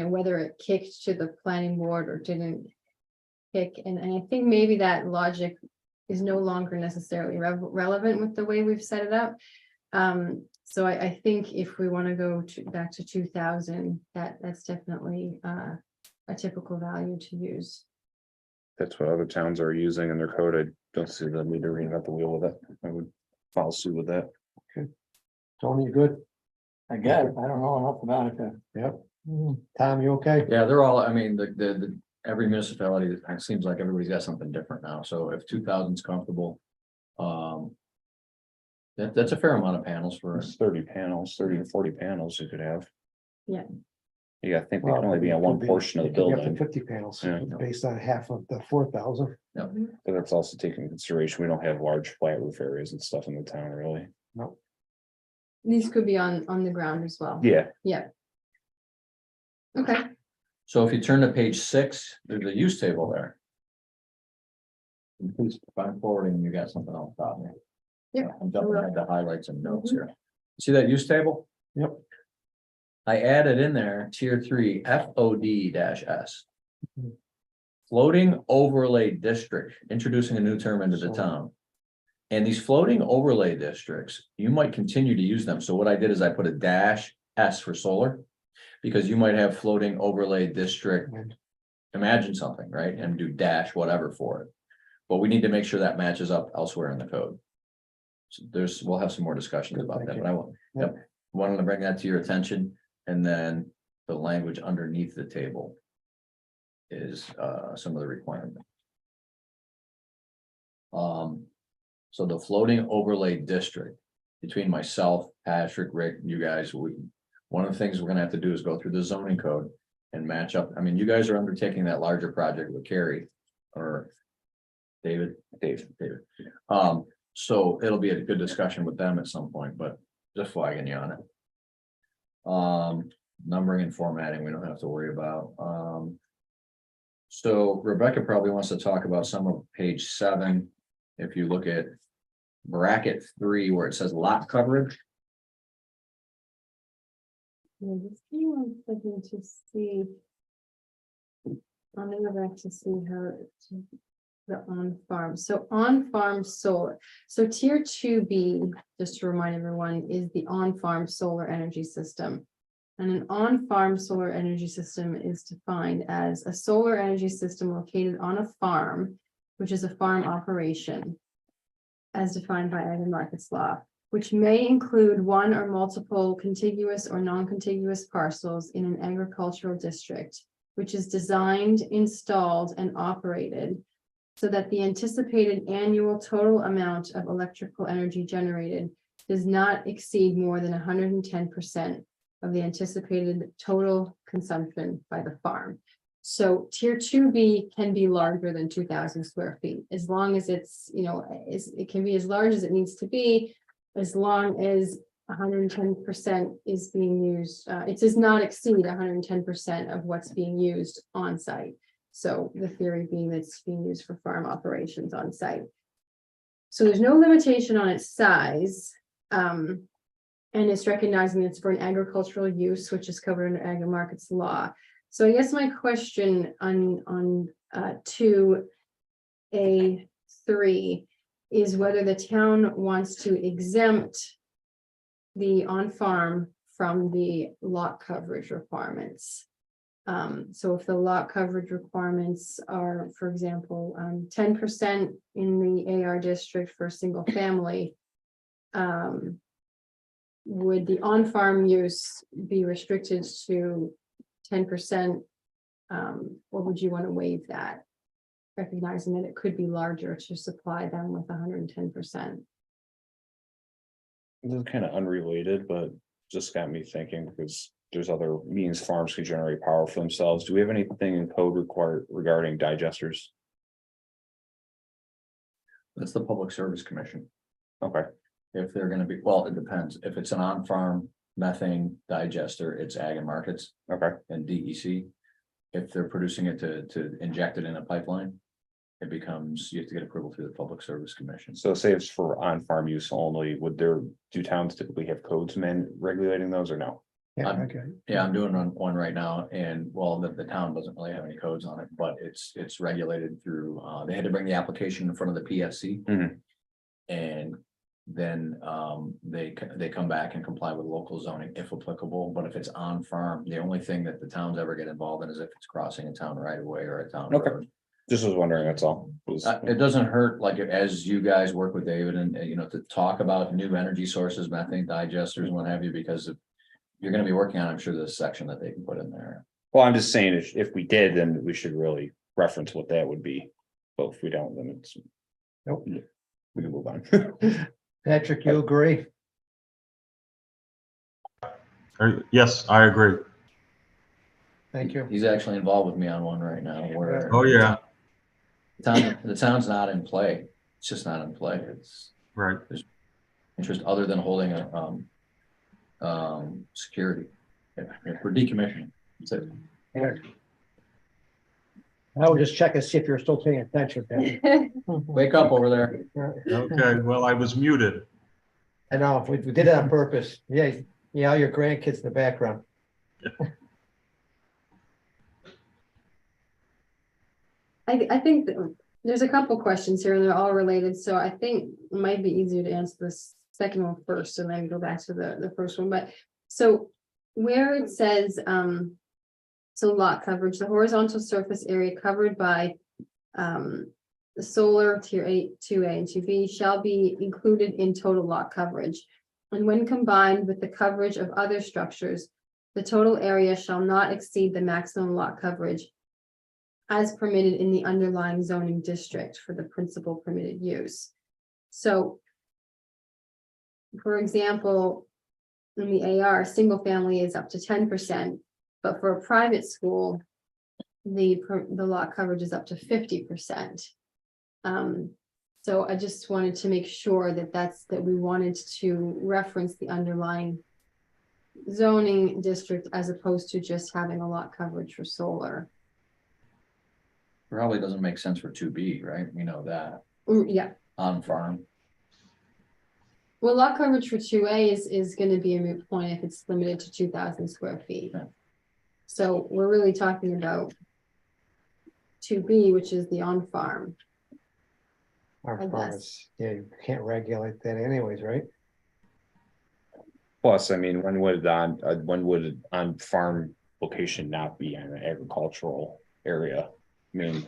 whether it kicked to the planning board or didn't kick, and I think maybe that logic is no longer necessarily relevant with the way we've set it up. So I think if we want to go back to 2,000, that's definitely a typical value to use. That's what other towns are using in their code. I don't see them need to reinvent the wheel with it. I would follow suit with that. Tony, you good? I guess, I don't know enough about it. Yep. Mm, Tom, you okay? Yeah, they're all, I mean, every municipality, it seems like everybody's got something different now, so if 2,000 is comfortable. That's a fair amount of panels for, It's 30 panels, 30 to 40 panels you could have. Yeah. Yeah, I think they can only be on one portion of the building, 50 panels, Yeah. based on half of the 4,000. but that's also taken into consideration. We don't have large flat roof areas and stuff in the town, really. No, These could be on the ground as well. Yeah, Okay, so if you turn to page 6, there's a use table there. Please find forwarding, you got something else about me. Yeah, I'm jumping I will. ahead to highlights and notes here. See that use table? Yep. I added in there tier 3 FOD-S. Floating overlay district, introducing a new term into the town. And these floating overlay districts, you might continue to use them. So what I did is I put a -S for solar. Because you might have floating overlay district, imagine something, right, and do dash whatever for it. But we need to make sure that matches up elsewhere in the code. So we'll have some more discussions about that, but wanted to bring that to your attention, and then the language underneath the table is some of the requirements. So the floating overlay district between myself, Patrick, Rick, you guys, one of the things we're gonna have to do is go through the zoning code and match up. I mean, you guys are undertaking that larger project with Carrie or David. So it'll be a good discussion with them at some point, but just flagging you on it. Numbering and formatting, we don't have to worry about. So Rebecca probably wants to talk about some of page 7. If you look at bracket 3 where it says lot coverage. yeah, just give me 1 second to see. I'm gonna go back to see how the on farm. So on farm solar. So tier 2B, just to remind everyone, is the on farm solar energy system. And an on farm solar energy system is defined as a solar energy system located on a farm, which is a farm operation, as defined by Ag and Markets Law, which may include one or multiple contiguous or non-contiguous parcels in an agricultural district, which is designed, installed, and operated so that the anticipated annual total amount of electrical energy generated does not exceed more than 110% of the anticipated total consumption by the farm. So tier 2B can be larger than 2,000 square feet, as long as it's, it can be as large as it needs to be, as long as 110% is being used. It does not exceed 110% of what's being used on site. So the theory being that it's being used for farm operations on site. So there's no limitation on its size. And it's recognizing it's for an agricultural use, which is covered under Ag and Markets Law. So I guess my question on 2A3 is whether the town wants to exempt the on-farm from the lot coverage requirements. So if the lot coverage requirements are, for example, 10% in the AR district for a single family. Would the on-farm use be restricted to 10%? Or would you want to waive that? Recognizing that it could be larger to supply them with 110%. This is kind of unrelated, but just got me thinking because there's other means farms can generate power for themselves. Do we have anything in code required regarding digesters? That's the Public Service Commission. Okay, If they're gonna be, well, it depends. If it's an on-farm methane digester, it's Ag and Markets okay. and DEC. If they're producing it to inject it in a pipeline, it becomes, you have to get approval through the Public Service Commission. So say it's for on-farm use only, do towns typically have codes regulating those or no? Yeah, I'm- okay. Yeah, I'm doing one right now, and well, the town doesn't really have any codes on it, but it's regulated through, they had to bring the application in front of the PSC. Mhm. And then they come back and comply with local zoning if applicable, but if it's on farm, the only thing that the towns ever get involved in is if it's crossing a town right away or a town Okay. road. Just was wondering, that's all. It doesn't hurt, like, as you guys work with David and, you know, to talk about new energy sources, methane digesters and what have you, because if you're gonna be working on, I'm sure there's a section that they can put in there. Well, I'm just saying, if we did, then we should really reference what that would be. But if we don't, then it's. Nope. We can move on. Patrick, you agree? Yes, I agree. Thank you. He's actually involved with me on one right now where. Oh, yeah, The town's not in play. It's just not in play. It's right. interest other than holding a, security. For decommissioning. That's it. I would just check and see if you're still paying attention. Ben. Wake up over there. Okay, well, I was muted. I know, we did it on purpose. Yeah, yeah, your grandkids in the background. I think that there's a couple questions here and they're all related, so I think it might be easier to answer this second one first and then go back to the first one, but so where it says, so lot coverage, the horizontal surface area covered by the solar tier 2A and 2B shall be included in total lot coverage. And when combined with the coverage of other structures, the total area shall not exceed the maximum lot coverage as permitted in the underlying zoning district for the principal permitted use. So, for example, in the AR, single family is up to 10%, but for a private school, the lot coverage is up to 50%. So I just wanted to make sure that we wanted to reference the underlying zoning district as opposed to just having a lot coverage for solar. Probably doesn't make sense for 2B, right? We know that Yeah, on farm. well, lot coverage for 2A is going to be a moot point if it's limited to 2,000 square feet. Yeah. So we're really talking about 2B, which is the on-farm. Our I guess. farmers, yeah, you can't regulate that anyways, right? Plus, I mean, when would on farm location not be in an agricultural area? I mean.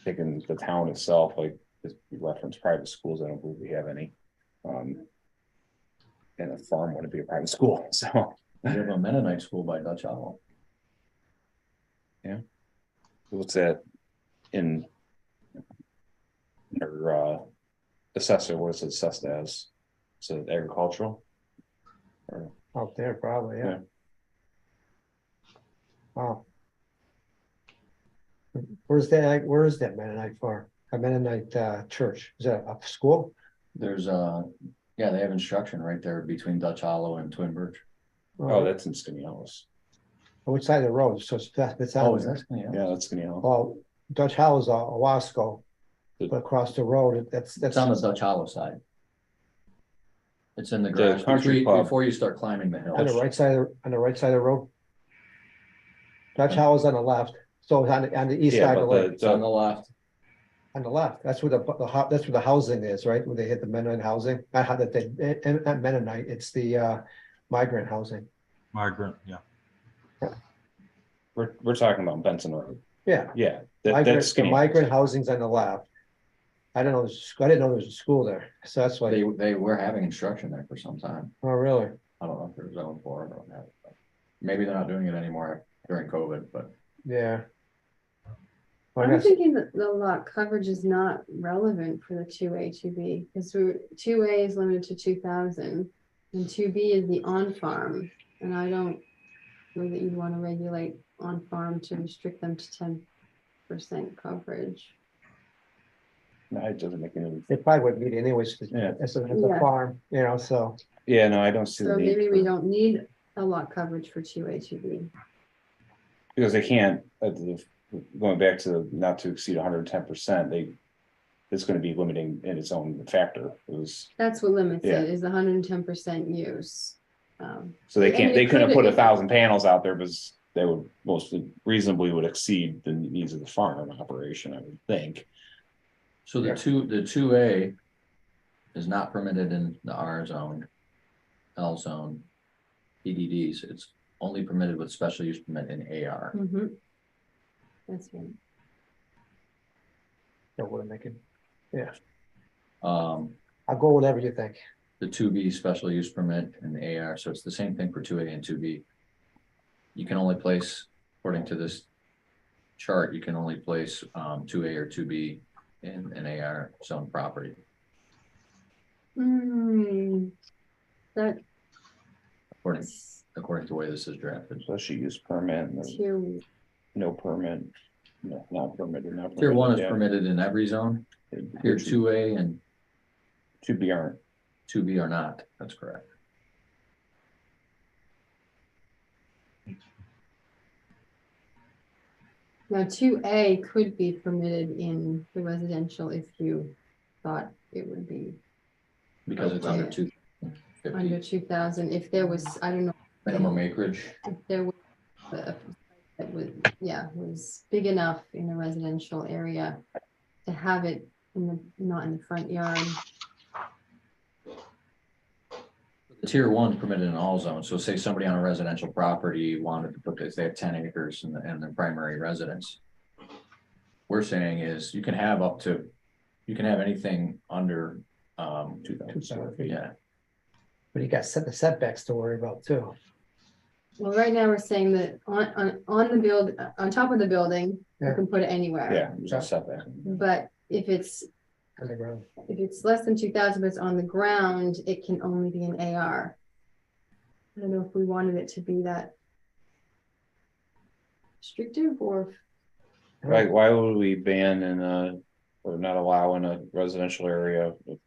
Thinking the town itself, like, just reference private schools, I don't believe we have any. And a farm wouldn't be a private school, so. We have a Mennonite school by Dutch Hollow. What's that in? Or assessor, what is it assessed as? Is it agricultural? Or, Out there, probably, yeah. Yeah. Wow. Where is that Mennonite for? A Mennonite church? Is that a school? There's yeah, they have instruction right there between Dutch Hollow and Twin Birch. oh, that's in Skinny House. Which side of the road? So it's out Oh, is there. that? Yeah. Yeah, that's Skinny House. Well, Dutch House is Owasco, but across the road, that's It's on the Dutch Hollow side. It's in the The grass country club. before you start climbing the hill. on the right side on the right side of the road. Dutch House on the left, so it's on the east Yeah, side of the but lake. It's on the left. On the left, that's where that's where the housing is, right? Where they hit the Mennonite housing, not how that not Mennonite, it's the migrant housing. Migrant, yeah. we're talking about Benson Road. Yeah. Yeah, that, Migrant, that's the skinny. migrant housing's on the left. I don't know, I didn't know there was a school there, so that's why, They were having instruction there for some time. oh, really? I don't know if they're zoned for it or not. But maybe they're not doing it anymore during COVID, but Yeah. Well, I I'm guess- thinking that the lot coverage is not relevant for the 2A, 2B, because 2A is limited to 2,000. And 2B is the on-farm, and I don't know that you'd want to regulate on-farm to restrict them to 10% coverage. No, it doesn't make any. They probably wouldn't need it anyways, 'cause Yeah. it's a Yeah. farm, you know, so. Yeah, no, I don't see the So need maybe we for- don't need a lot coverage for 2A, 2B. because they can't, going back to not to exceed 110%, it's gonna be limiting in its own factor, That's what limits Yeah. it, is 110% use. so they I mean, can't, it they couldn't could- put 1,000 panels out there because they would mostly reasonably would exceed the needs of the farm operation, I would think. so the 2A is not permitted in the R zone, L zone, PDDs. It's only permitted with special use permit in AR. Mhm. That's right. That wouldn't make it, Um, I'll go whatever you think. the 2B special use permit in the AR, so it's the same thing for 2A and 2B. You can only place, according to this chart, you can only place 2A or 2B in an AR zone property. That According to the way this is drafted. Special use permit, tier, no permit, no, not permitted, not. Tier 1 is yeah. permitted in every zone. Tier 2A and 2B aren't. 2B are not, that's correct. now 2A could be permitted in the residential if you thought it would be Because it's under Okay. 250 under 2,000, if there was, I don't know, minimum acreage. if there was that was, yeah, was big enough in a residential area to have it in the, not in the front yard. The Tier 1 permitted in all zones, so say somebody on a residential property wanted to put this, they have 10 acres in their primary residence. We're saying is you can have up to, you can have anything under 2,000 square feet, yeah. But you got the setbacks to worry about too. Well, right now we're saying that on the build, on top of the building, you Yeah. can put it anywhere. Yeah, there's a setback. But if it's Underground. less than 2,000, but it's on the ground, it can only be an AR. I don't know if we wanted it to be that restrictive or, Why would we ban or not allow in a residential area, if,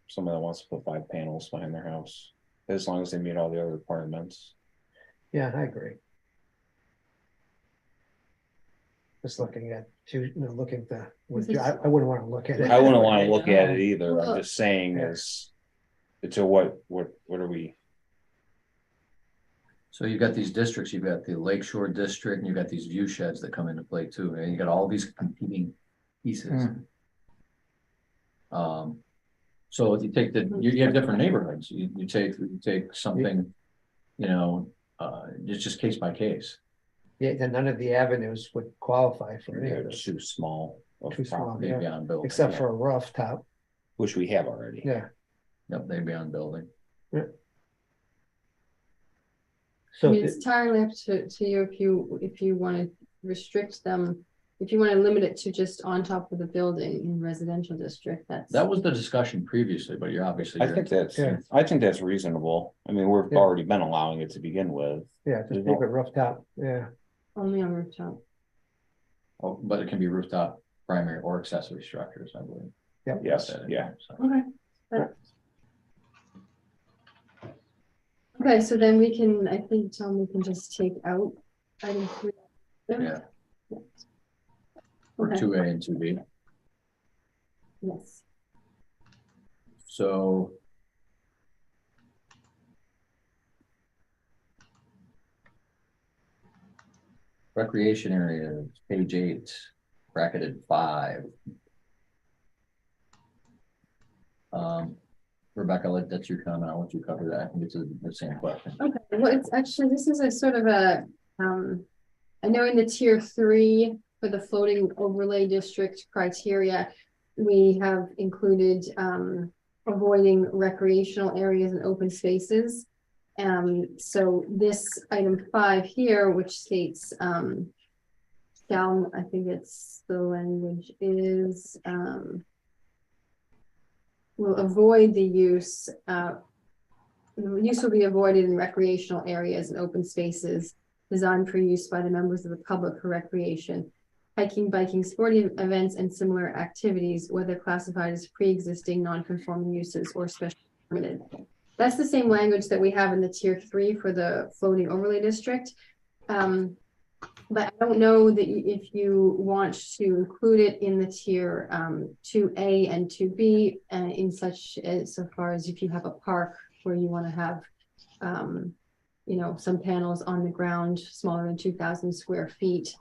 someone that wants to put 5 panels behind their house? As long as they meet all the other requirements. Yeah, I agree. Just looking at, looking to, I wouldn't want to look at it. I wouldn't want to look at it either, Well, I'm just saying yeah. is. To what are we, So you've got these districts, you've got the Lakeshore District, and you've got these view sheds that come into play too, and you got all these competing pieces. So if you take you have different neighborhoods, you take something, it's just case by case. Yeah, then none of the avenues would qualify for any of they're this, too small. Of Too small. property, Yeah. Beyond building. except for a rough top. which we have already. Yeah. Yep, they'd be on building. I So mean, it's entirely up to you if you want to restrict them. If you want to limit it to just on top of the building in residential district, That was the discussion previously, but you're obviously. I think that's reasonable. I mean, we've Yeah. already been allowing it to begin with. yeah, just leave it rough top. Yeah. only on rooftop. Oh, but it can be rooftop, primary or accessory structures, I believe. Yep. Yes, yeah. Okay. Okay, so then we can, I think, Tom, we can just take out item 3. Yeah. For Okay. 2A and 2B. Yes. So. Recreation areas, page 8, bracketed 5. Rebecca, that's your comment. I want you to cover that. I think it's the same question. Okay, well, it's actually, this is a sort of a I know in the tier 3 for the floating overlay district criteria, we have included avoiding recreational areas and open spaces. So this item 5 here, which states shall, I think it's the language is will avoid the use will be avoided in recreational areas and open spaces designed for use by the members of the public for recreation, hiking, biking, sporting events, and similar activities, whether classified as pre-existing non-conforming uses or special permitted. That's the same language that we have in the tier 3 for the floating overlay district. But I don't know that if you want to include it in the tier 2A and 2B in such as so far as if you have a park where you want to have you know, some panels on the ground smaller than 2,000 square feet,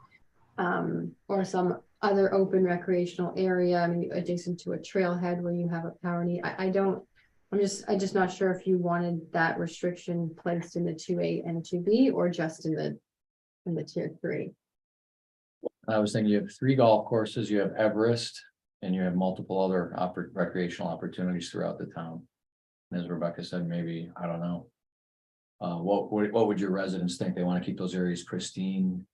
or some other open recreational area, I mean, adjacent to a trailhead where you have a power need. I'm just not sure if you wanted that restriction placed in the 2A and 2B or just in the tier 3. I was thinking you have 3 golf courses, you have Everest, and you have multiple other recreational opportunities throughout the town. And as Rebecca said, maybe, I don't know. What would your residents think? They want to keep those areas pristine?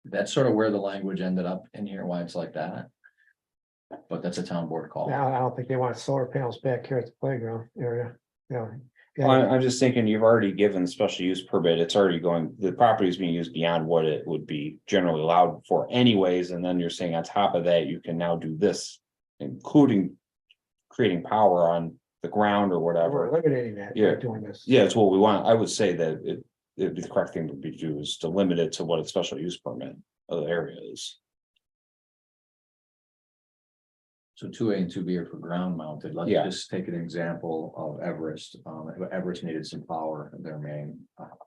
That's sort of where the language ended up in here, why it's like that. But that's a town board call. Now, I don't think they want solar panels back here at the playground area, you know. Well, I'm just thinking you've already given special use permit, it's already going, the property is being used beyond what it would be generally allowed for anyways, and then you're saying on top of that, you can now do this, including creating power on the ground or We're whatever. eliminating that, Yeah. by doing this. Yeah, it's what we want. I would say that it'd be the correct thing to be do is to limit it to what a special use permit of the area is. So 2A and 2B are for ground mounted. Let's Yeah. just take an example of Everest. Everest needed some power in their main,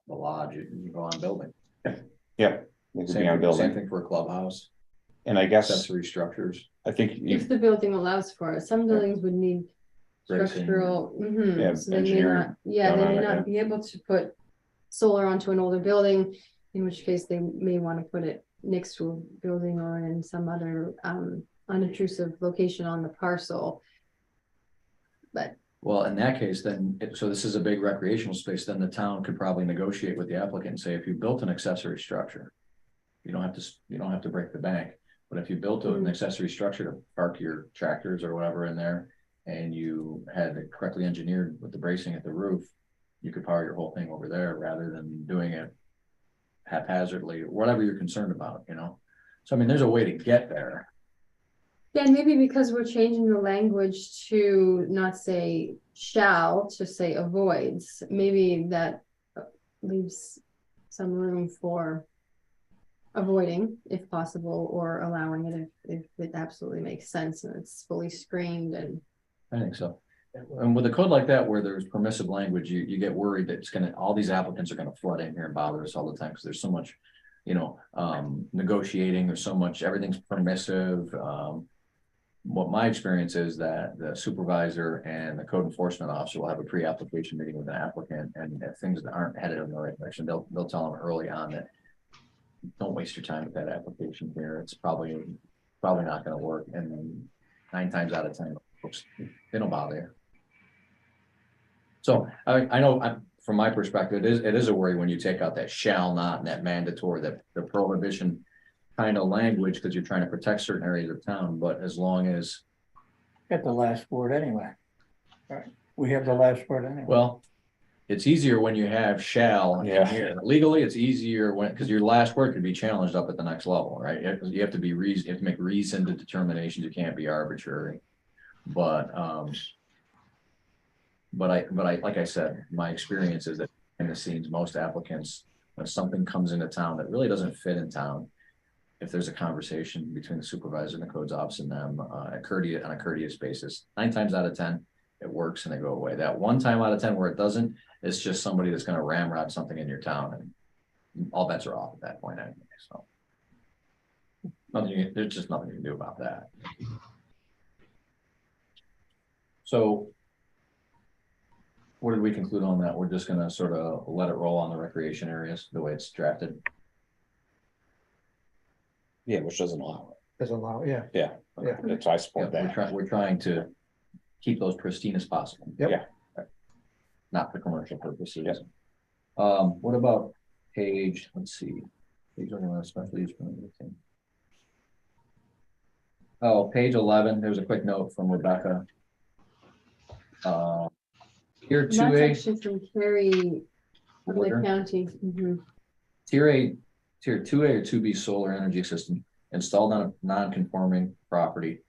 the lodge, you go on building. Yeah. It could be on Same building, thing for a clubhouse, and I guess, accessory structures. I think, If the building allows for it, some buildings would need Bracing. structural, Yeah, so they may engineering not, they may done on it, not yeah. be able to put solar onto an older building, in which case they may want to put it next to a building or in some other unobtrusive location on the parcel. But Well, in that case, then, so this is a big recreational space, then the town could probably negotiate with the applicant and say, if you built an accessory structure. You don't have to break the bank, but if you built an accessory structure to park your tractors or whatever in there. And you had it correctly engineered with the bracing at the roof, you could power your whole thing over there rather than doing it haphazardly, whatever you're concerned about, you know? So I mean, there's a way to get there. yeah, and maybe because we're changing the language to not say shall, to say avoids, maybe that leaves some room for avoiding if possible, or allowing it if it absolutely makes sense and it's fully screened. And I think so. And with a code like that, where there's permissive language, you get worried that all these applicants are gonna flood in here and bother us all the time, because there's so much, you know, negotiating, there's so much, everything's permissive. What my experience is that the supervisor and the code enforcement officer will have a pre-application meeting with an applicant, and if things aren't headed in the right direction, they'll tell them early on that don't waste your time with that application here. It's probably not gonna work, and 9 times out of 10, folks, they don't bother you. So I know from my perspective, it is a worry when you take out that shall not and that mandatory, that the prohibition kind of language, because you're trying to protect certain areas of town, but as long as, Get the last word anyway. Right, we have the last word anyway. well, it's easier when you have shall in Yeah. here. Legally, it's easier because your last word could be challenged up at the next level, right? You have to be you have to make reasoned determinations. You can't be arbitrary. But I like I said, my experience is that in the scenes, most applicants, when something comes into town that really doesn't fit in town, if there's a conversation between the supervisor and the codes office and them, on a courteous basis, 9 times out of 10, it works and they go away. That 1 time out of 10 where it doesn't, it's just somebody that's going to ramrod something in your town, and all bets are off at that point anyway. So there's just nothing you can do about that. So what did we conclude on that? We're just gonna sort of let it roll on the recreation areas, the way it's drafted. Yeah, which doesn't allow Doesn't allow, yeah. it. Yeah. Yeah. That's, I Yeah, support that. we're trying to keep those pristine as possible. Yep. Yeah. Not for commercial purposes. Yep. What about page, let's see. Page 11, special use permit. Oh, page 11, there's a quick note from Rebecca. Tier And 2A. that's actually from Kerry of the Order. county. Mhm. Tier 2A or 2B solar energy system installed on a non-conforming property.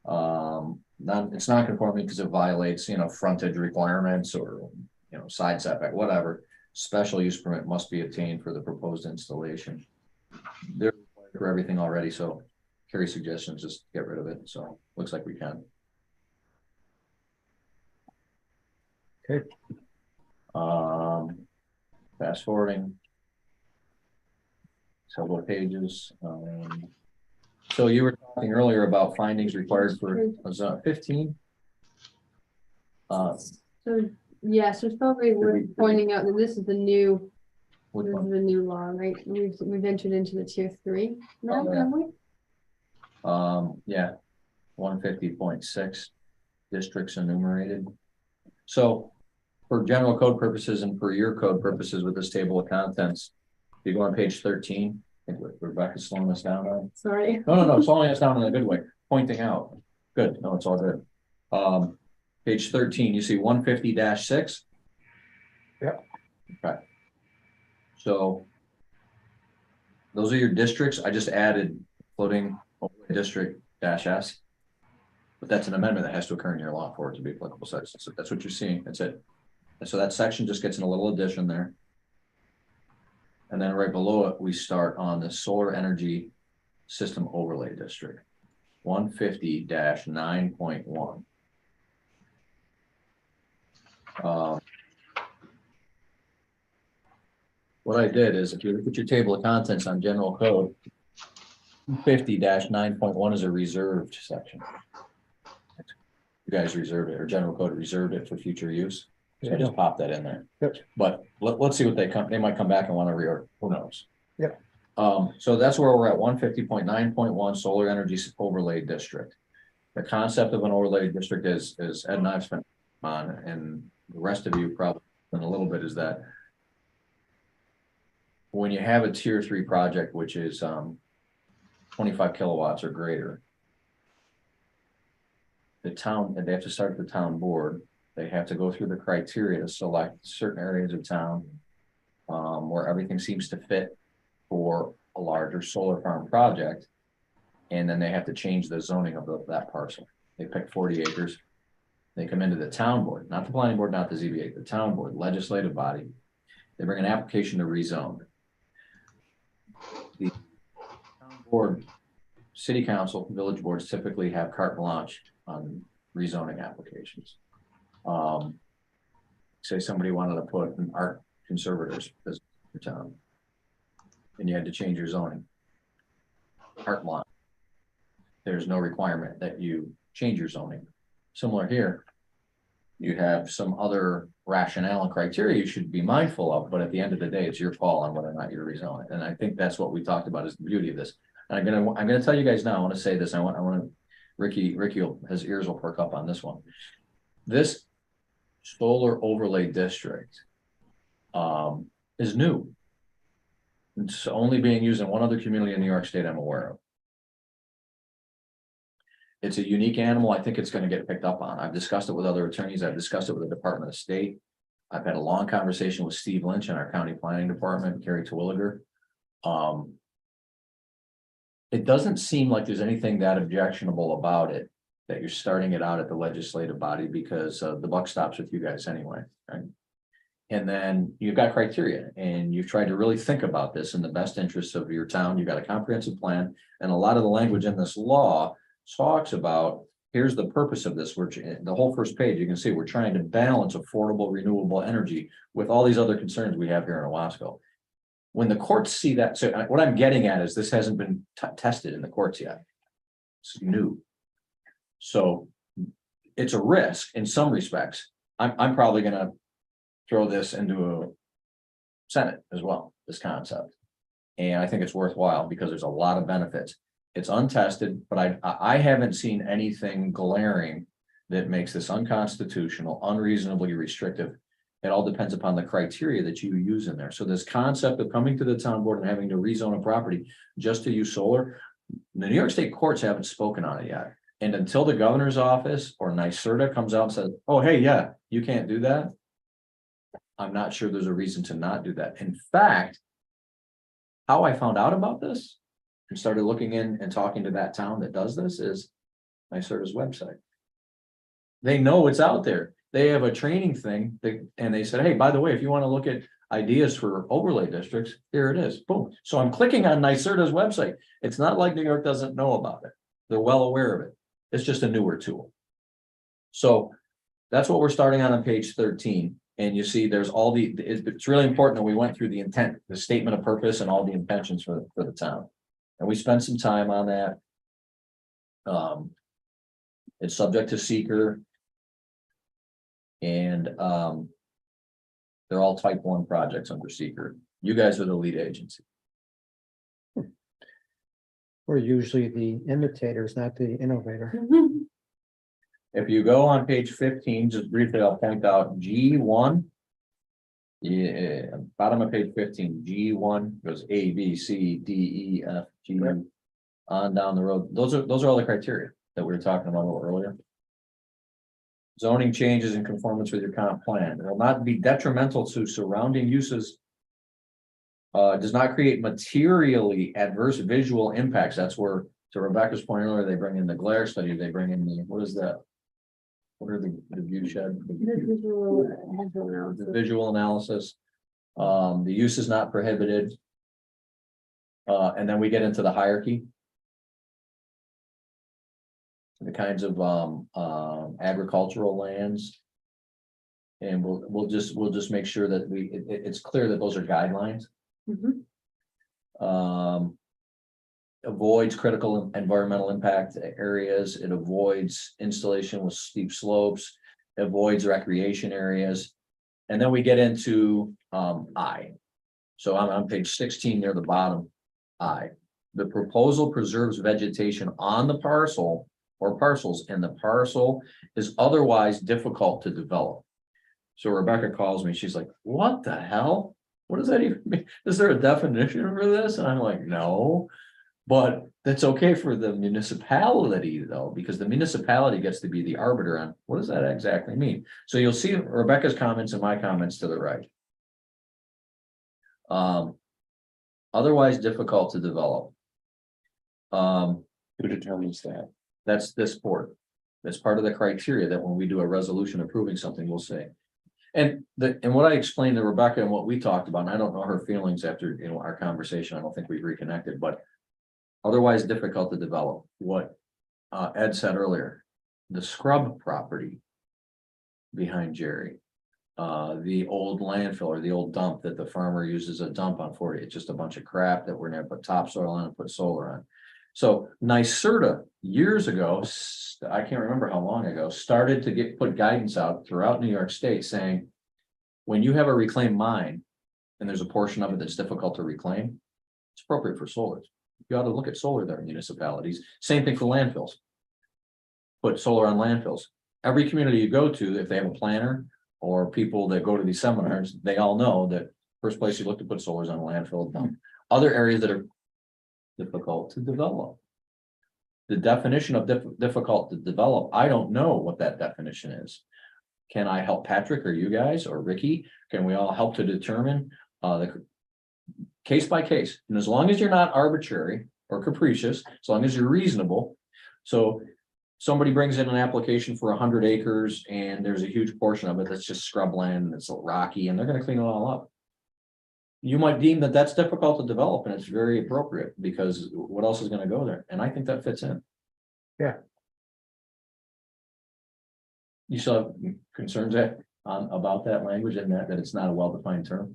It's non-conforming because it violates, frontage requirements or, side setback, whatever. Special use permit must be obtained for the proposed installation. They're required for everything already, so Carrie's suggestion is just get rid of it, so looks like we can. Okay. Fast forwarding. Several pages. So you were talking earlier about findings required for, was 15? So, yes, it's probably worth pointing out that this is the new, Which this is one? the new law, right? We've entered into the tier 3 now, Oh, yeah. haven't we? Yeah, 150.6 districts enumerated. So for general code purposes and for your code purposes with this table of contents, if you go on page 13, I think Rebecca's slowing us down on. Sorry. No, slowing us down in a good way, pointing out. Good, no, it's all good. Page 13, you see 150-6? Yep. Okay. So those are your districts. I just added floating overlay district -S. But that's an amendment that has to occur in your law for it to be applicable. So that's what you're seeing. That's it. And so that section just gets in a little addition there. And then right below it, we start on the solar energy system overlay district, 150-9.1. What I did is, if you look at your table of contents on general code, 250-9.1 is a reserved section. You guys reserved it, or general code reserved it for future use. So I just popped that in there. Yep. But let's see what they might come back and want to reorder, who knows? Yep. So that's where we're at, 150.9.1 solar energy overlay district. The concept of an overlay district is Ed and I've spent on, and the rest of you probably in a little bit, is that when you have a tier 3 project, which is 25 kilowatts or greater, the town, and they have to start at the town board. They have to go through the criteria to select certain areas of town where everything seems to fit for a larger solar farm project. And then they have to change the zoning of that parcel. They pick 40 acres. They come into the town board, not the planning board, not the ZBA, the town board, legislative body. They bring an application to rezone. The town board, city council, village boards typically have carte blanche on rezoning applications. Say somebody wanted to put an art conservators as your town, and you had to change your zoning. Carte blanche. There's no requirement that you change your zoning. Similar here, you have some other rationale and criteria you should be mindful of, but at the end of the day, it's your call on whether or not you're rezoning. And I think that's what we talked about is the beauty of this. And I'm gonna tell you guys now. I want to say this. I want to. Ricky his ears will perk up on this one. This solar overlay district is new. It's only being used in one other community in New York State I'm aware of. It's a unique animal. I think it's going to get picked up on. I've discussed it with other attorneys. I've discussed it with the Department of State. I've had a long conversation with Steve Lynch in our county planning department, Carrie Terwilliger. It doesn't seem like there's anything that objectionable about it, that you're starting it out at the legislative body, because the buck stops with you guys anyway, right? And then you've got criteria, and you've tried to really think about this in the best interests of your town. You've got a comprehensive plan, and a lot of the language in this law talks about, here's the purpose of this. The whole first page, you can see we're trying to balance affordable renewable energy with all these other concerns we have here in Owasco. When the courts see that, so what I'm getting at is this hasn't been tested in the courts yet. It's new. So it's a risk in some respects. I'm probably gonna throw this into a Senate as well, this concept. And I think it's worthwhile because there's a lot of benefits. It's untested, but I haven't seen anything glaring that makes this unconstitutional, unreasonably restrictive. It all depends upon the criteria that you use in there. So this concept of coming to the town board and having to rezone a property just to use solar, the New York State courts haven't spoken on it yet. And until the governor's office or NYSERDA comes out and says, oh, hey, yeah, you can't do that, I'm not sure there's a reason to not do that. In fact, how I found out about this and started looking in and talking to that town that does this is NYSERDA's website. They know it's out there. They have a training thing and they said, hey, by the way, if you want to look at ideas for overlay districts, here it is. Boom. So I'm clicking on NYSERDA's website. It's not like New York doesn't know about it. They're well aware of it. It's just a newer tool. So that's what we're starting on page 13. And you see there's all it's really important that we went through the intent, the statement of purpose and all the intentions for the town. And we spent some time on that. It's subject to seeker. And they're all type 1 projects under seeker. You guys are the lead agency. We're usually the imitators, not the innovator. If you go on page 15, just briefly, I'll point out G1. Yeah, bottom of page 15, G1 goes A, B, C, D, E, F, G, on down the road. Those are all the criteria that we were talking about a little earlier. Zoning changes in conformance with your comp plan. It will not be detrimental to surrounding uses. Does not create materially adverse visual impacts. That's where, to Rebecca's point earlier, they bring in the glare study, they bring in the, what is that? What are the view shed? The visual analysis. The use is not prohibited. And then we get into the hierarchy. The kinds of agricultural lands. And we'll just make sure that it's clear that those are guidelines. Avoids critical environmental impact areas. It avoids installation with steep slopes, avoids recreation areas. And then we get into I. So I'm on page 16 near the bottom. I. The proposal preserves vegetation on the parcel or parcels, and the parcel is otherwise difficult to develop. So Rebecca calls me, she's like, what the hell? What does that even mean? Is there a definition for this? And I'm like, no, but that's okay for the municipality though, because the municipality gets to be the arbiter on what does that exactly mean? So you'll see Rebecca's comments and my comments to the right. Otherwise difficult to develop. Who determines that? That's this board. That's part of the criteria that when we do a resolution approving something, we'll say. And what I explained to Rebecca and what we talked about, and I don't know her feelings after our conversation. I don't think we've reconnected, but otherwise difficult to develop. What Ed said earlier, the scrub property behind Jerry, the old landfill or the old dump that the farmer uses a dump on 40. It's just a bunch of crap that we're gonna put topsoil on and put solar on. So NYSERDA years ago, I can't remember how long ago, started to put guidance out throughout New York State saying, when you have a reclaimed mine and there's a portion of it that's difficult to reclaim, it's appropriate for solar. You ought to look at solar there in municipalities. Same thing for landfills. Put solar on landfills. Every community you go to, if they have a planner or people that go to these seminars, they all know that first place you look to put solar is on a landfill dump. Other areas that are difficult to develop. The definition of difficult to develop, I don't know what that definition is. Can I help Patrick or you guys or Ricky? Can we all help to determine the case by case? And as long as you're not arbitrary or capricious, as long as you're reasonable. So somebody brings in an application for 100 acres and there's a huge portion of it that's just scrubland and it's rocky and they're going to clean it all up. You might deem that that's difficult to develop and it's very appropriate because what else is going to go there? And I think that fits in. Yeah. You still have concerns about that language and that it's not a well-defined term?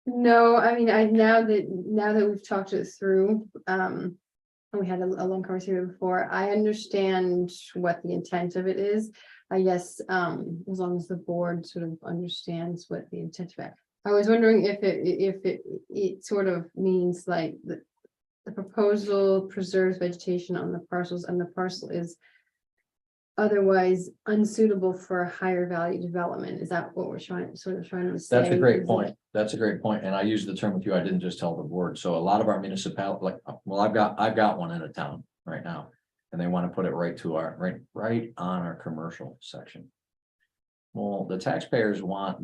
No, I mean, now that we've talked it through, and we had a long conversation before, I understand what the intent of it is. I guess, as long as the board sort of understands what the intent of it. I was wondering if it sort of means like the proposal preserves vegetation on the parcels and the parcel is otherwise unsuitable for a higher value development. Is that what we're trying to say? That's a great Is it- point. That's a great point. And I use the term with you. I didn't just tell the board. So a lot of our municipality, like, well, I've got one in a town right now. And they want to put it right to our, right on our commercial section. Well, the taxpayers want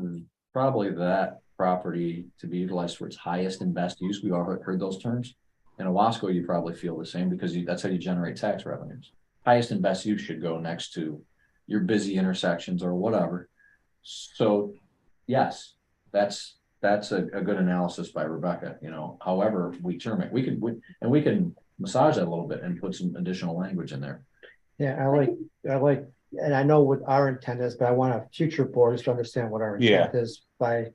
probably that property to be utilized for its highest and best use. We all heard those terms. In Owasco, you probably feel the same because that's how you generate tax revenues. Highest and best use should go next to your busy intersections or whatever. So, yes, that's a good analysis by Rebecca, you know, however we term it, we can massage that a little bit and put some additional language in there. Yeah, I like, and I know what our intent is, but I want our future boards to understand what our intent is by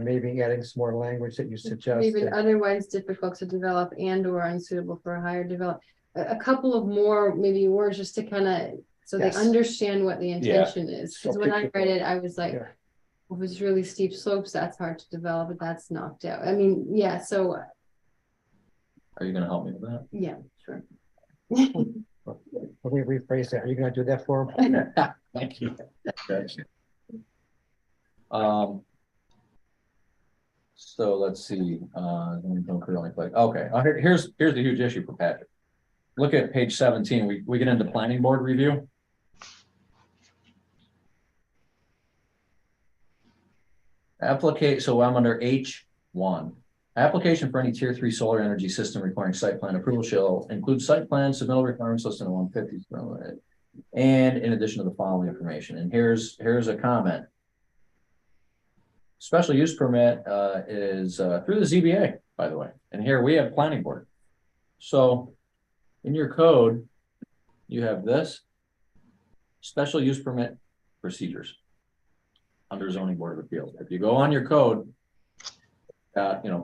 maybe adding some more language that you suggest. Even otherwise difficult to develop and or unsuitable for a higher develop. A couple of more maybe words just to kind of, so Yes. they understand what the intention is. Because So when I future read it, I was like, Yeah. if it's really steep slopes, that's hard to develop, but that's knocked out. I mean, yeah, so, Are you gonna help me with that? yeah, sure. Let me rephrase that. Are you gonna do that for them? Thank you. So let's see, okay, here's the huge issue for Patrick. Look at page 17, we get into planning board review. So I'm under H1. Application for any tier 3 solar energy system requiring site plan approval shall include site plan, submittal requirements listed in 150. And in addition to the following information, and here's a comment. Special use permit is through the ZBA, by the way, and here we have planning board. So in your code, you have this special use permit procedures under zoning board of appeals. If you go on your code,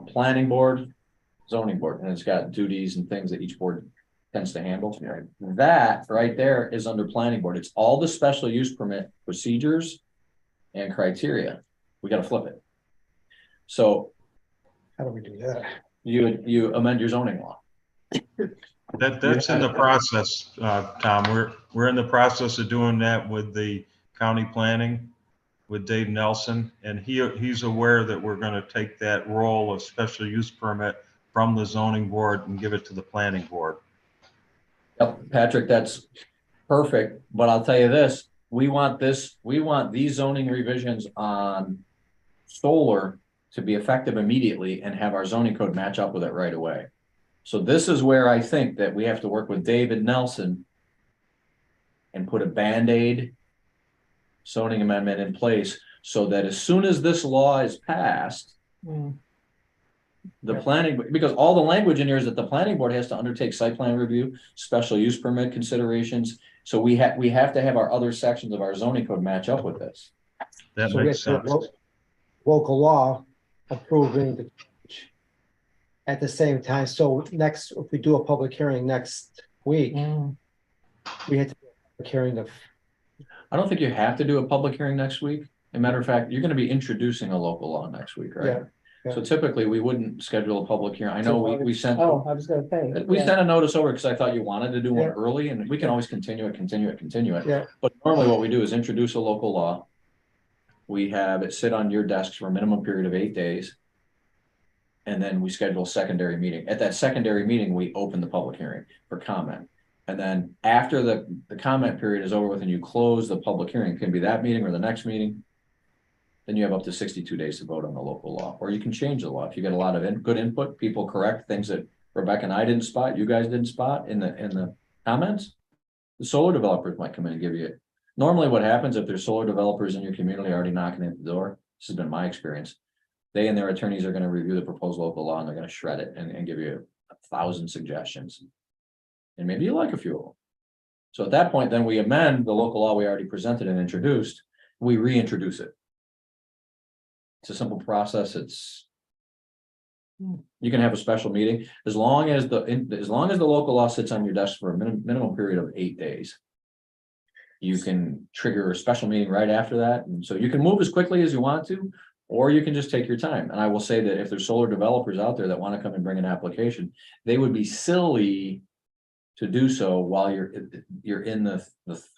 planning board, zoning board, and it's got duties and things that each board tends to handle. That right there is under planning board. It's all the special use permit procedures and criteria. We got to flip it. So How do we do that? you amend your zoning law. That's in the process, Tom. We're in the process of doing that with the county planning with Dave Nelson, and he's aware that we're going to take that role of special use permit from the zoning board and give it to the planning board. Yep, Patrick, that's perfect. But I'll tell you this, we want these zoning revisions on solar to be effective immediately and have our zoning code match up with it right away. So this is where I think that we have to work with David Nelson and put a Band-Aid zoning amendment in place so that as soon as this law is passed, the planning, because all the language in here is that the planning board has to undertake site plan review, special use permit considerations. So we have to have our other sections of our zoning code match up with this. That So we makes have to sense. local law approving the at the same time. So if we do a public hearing next week, we had to do a public hearing of. I don't think you have to do a public hearing next week. As a matter of fact, you're going to be introducing a local law next week, right? Yeah. So typically we wouldn't schedule a public hearing. I know we sent. Oh, I was gonna say. We yeah. sent a notice over because I thought you wanted to do one Yeah. early, and we can always continue it. Yeah. But normally what we do is introduce a local law. We have it sit on your desks for a minimum period of 8 days. And then we schedule a secondary meeting. At that secondary meeting, we open the public hearing for comment. And then after the comment period is over with and you close the public hearing, it can be that meeting or the next meeting. Then you have up to 62 days to vote on the local law, or you can change the law. If you get a lot of good input, people correct things that Rebecca and I didn't spot, you guys didn't spot in the comments. The solar developers might come in and give you it. Normally what happens if there's solar developers in your community already knocking at the door, this has been my experience. They and their attorneys are going to review the proposed local law and they're going to shred it and give you 1,000 suggestions. And maybe you like a few of them. So at that point, then we amend the local law we already presented and introduced. We reintroduce it. It's a simple process. You can have a special meeting as long as the local law sits on your desk for a minimum period of 8 days. You can trigger a special meeting right after that. And so you can move as quickly as you want to, Or you can just take your time. And I will say that if there's solar developers out there that want to come and bring an application, they would be silly to do so while you're in the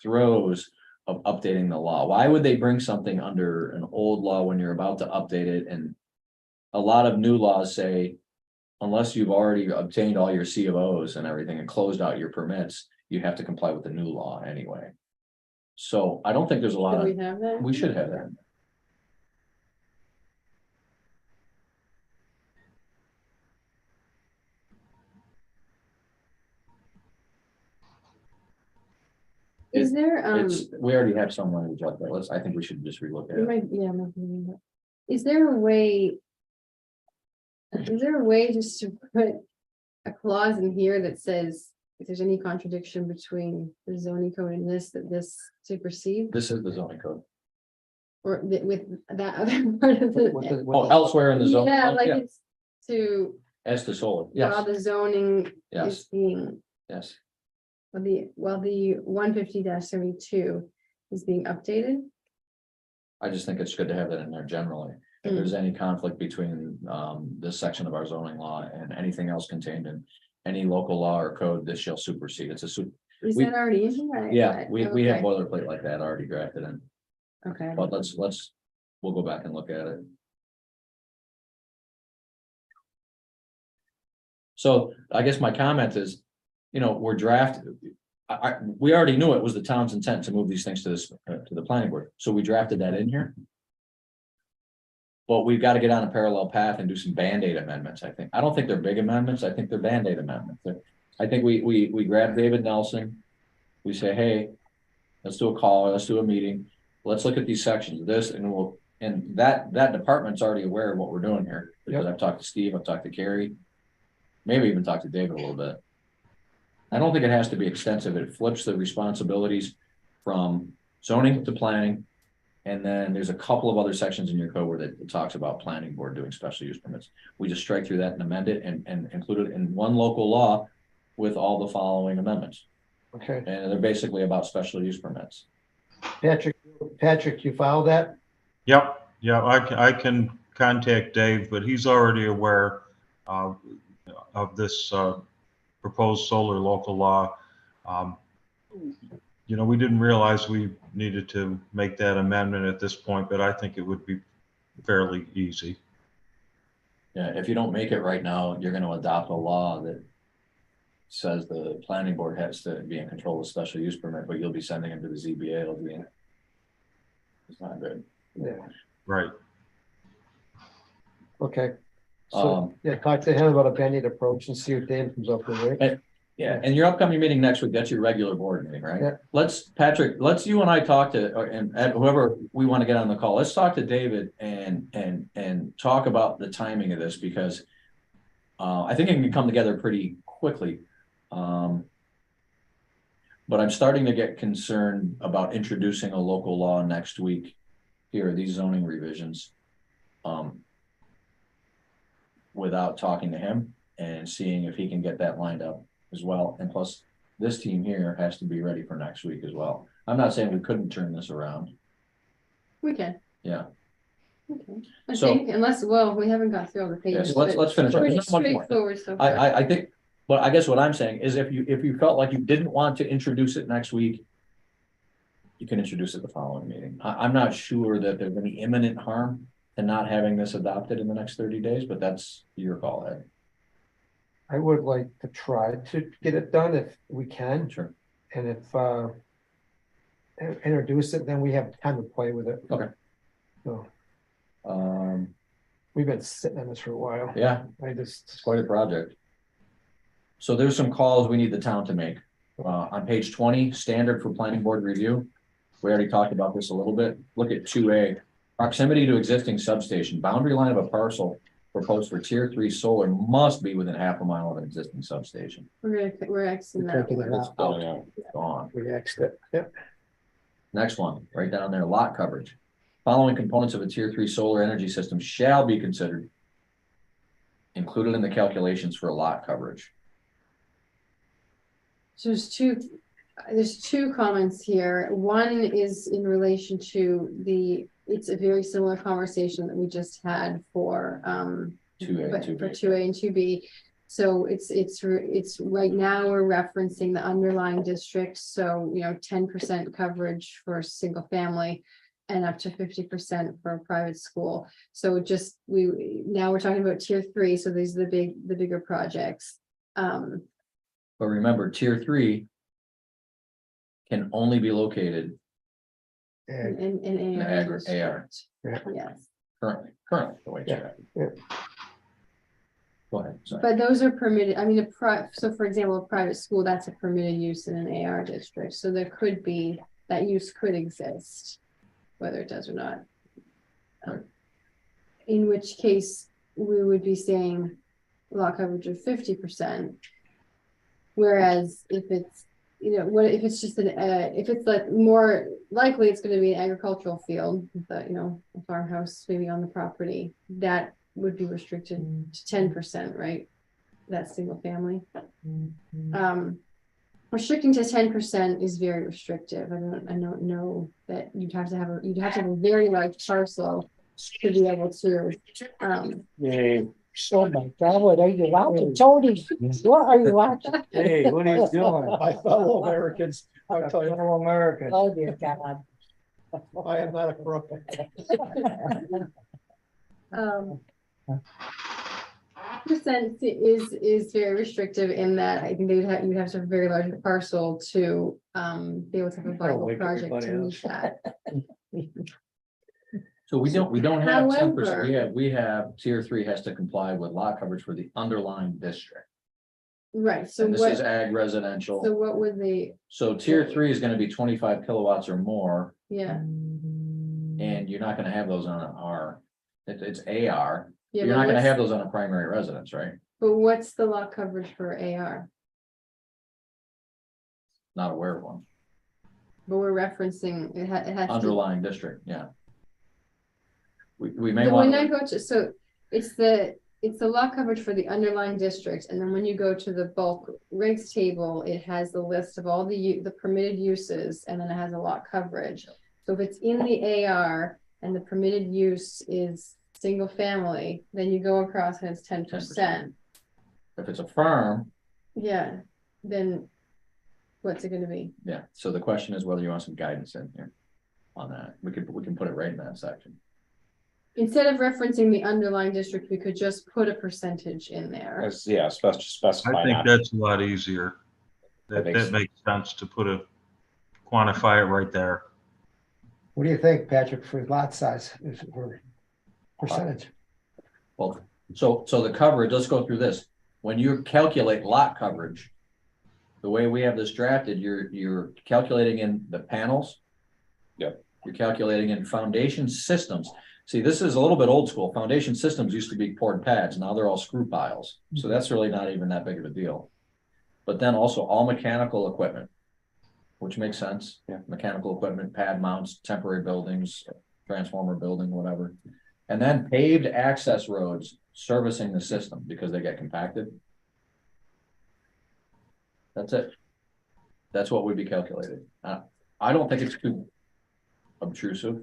throes of updating the law. Why would they bring something under an old law when you're about to update it? And a lot of new laws say, unless you've already obtained all your C of Os and everything and closed out your permits, you have to comply with the new law anyway. So I don't think there's a lot Do of, we have that? we should have that. Is there, It's, we already have some language like that. I think we should just relook at it it. might, yeah, might be that. Is there a way? Is there a way just to put a clause in here that says if there's any contradiction between the zoning code and this, that this supersedes? This is the zoning code. Or with that other part of the, Oh, elsewhere in the zone. yeah, Oh, like it's to, As to solar, while yes, the zoning yes, is being, yes. while the 150-72 is being updated. I just think it's good to have that in there generally. If Mm. there's any conflict between this section of our zoning law and anything else contained in any local law or code, this shall supersede. It's a Is We- that already in here? yeah, we have Okay. boilerplate like that already drafted in, Okay. but we'll go back and look at it. So I guess my comment is, we're drafted. We already knew it was the town's intent to move these things to to the planning board, so we drafted that in here. But we've got to get on a parallel path and do some Band-Aid amendments, I think. I don't think they're big amendments. I think they're Band-Aid amendments. I think we grab David Nelson. We say, hey, let's do a call, let's do a meeting. Let's look at these sections of this and that department's already aware of what we're doing here. Because I've talked to Steve, I've talked to Carrie. Maybe even talked to David a little bit. I don't think it has to be extensive. It flips the responsibilities from zoning to planning. And then there's a couple of other sections in your code where it talks about planning board doing special use permits. We just strike through that and amend it and include it in one local law with all the following amendments. Okay, And they're basically about special use permits. Patrick, you follow that? Yep, yeah, I can contact Dave, but he's already aware of this proposed solar local law. We didn't realize we needed to make that amendment at this point, but I think it would be fairly easy. Yeah, if you don't make it right now, you're gonna adopt a law that says the planning board has to be in control of special use permit, but you'll be sending them to the ZBA, it'll be in. It's not good. Yeah, Right. okay. So, yeah, talk to him about a Band-Aid approach and see what Dave comes up with, right? Yeah, and your upcoming meeting next week, that's your regular board meeting, right? Yeah. Patrick, let's you and I talk to, and whoever we want to get on the call, let's talk to David and talk about the timing of this because I think it can come together pretty quickly. But I'm starting to get concerned about introducing a local law next week. Here are these zoning revisions. Without talking to him and seeing if he can get that lined up as well. And plus, this team here has to be ready for next week as well. I'm not saying we couldn't turn this around. We can. Yeah. Okay. I So- think unless, well, we haven't got through all the Yeah, pages. so let's finish. Pretty There's not much more. straightforward so far. I think, but I guess what I'm saying is if you felt like you didn't want to introduce it next week, you can introduce it the following meeting. I'm not sure that there's any imminent harm to not having this adopted in the next 30 days, but that's your call, Ed. I would like to try to get it done if we can, Sure. and if introduce it, then we have time to play with it. Okay. So Um, we've been sitting on this for a while. yeah, It's quite a project. So there's some calls we need the town to make. On page 20, standard for planning board review. We already talked about this a little bit. Look at 2A. Proximity to existing substation. Boundary line of a parcel proposed for tier 3 solar must be within half a mile of an existing substation. We're Xing that taking it one. out. Oh, yeah, gone. We Xed it. Yep. Next one, right down there, lot coverage. Following components of a tier 3 solar energy system shall be considered included in the calculations for lot coverage. So there's two comments here. One is in relation to the it's a very similar conversation that we just had for, 2A, but 2B. for 2A and 2B. So it's right now we're referencing the underlying district, so, 10% coverage for single family and up to 50% for a private school. So now we're talking about tier 3, so these are the bigger projects. But remember, tier 3 can only be located And in the AR, Yes. currently, the way it's drafted. Yeah. Go ahead, sorry. But those are permitted, I mean, so for example, a private school, that's a permitted use in an AR district, so there could be, that use could exist, whether it does or not. In which case, we would be saying lot coverage of 50%. Whereas if it's, what if it's just if it's like more likely it's gonna be an agricultural field, but a farmhouse maybe on the property, that would be restricted to 10%, right? That's single family. Restricting to 10% is very restrictive. I don't know that you'd have to have a very large parcel to be able to, Oh my God, what are you watching? Tony, what are you watching? Hey, what are you doing? My fellow Americans, my fellow Americans, Oh dear God. I am not a crook. percent is very restrictive in that I think you'd have to have a very large parcel to be able to have a viable wake project to everybody meet that. So we don't have 10%, However- we have tier 3 has to comply with lot coverage for the underlying district. Right, so And this is what, ag so residential, what would they, so tier 3 is gonna be 25 kilowatts or more, yeah. and you're not gonna have those on an R. It's AR, Yeah, you're but not gonna what's- have those on a primary residence, right? But what's the lot coverage for AR? Not aware of one, But we're referencing, it has to. underlying district, yeah. We may So when want I to, go to, so it's the lot coverage for the underlying district, and then when you go to the bulk regs table, it has the list of all the permitted uses, and then it has a lot coverage. So if it's in the AR and the permitted use is single family, then you go across and it's 10%. if it's a firm, Yeah, then what's it gonna be? yeah, so the question is whether you want some guidance in here on that, we can put it right in that section. Instead of referencing the underlying district, we could just put a percentage in there. As, yeah, specify. I think not- that's a lot easier. That That makes- makes sense to quantify it right there. What do you think, Patrick, for lot size, for percentage? Well, so the coverage, let's go through this. When you calculate lot coverage, the way we have this drafted, you're calculating in the panels. Yep. You're calculating in foundation systems. See, this is a little bit old school. Foundation systems used to be poured pads. Now they're all screw piles. So that's really not even that big of a deal. But then also all mechanical equipment, which makes sense. Yeah. Mechanical equipment, pad mounts, temporary buildings, transformer building, whatever. And then paved access roads servicing the system because they get compacted. That's it. That's what would be calculated. I don't think it's too obtrusive.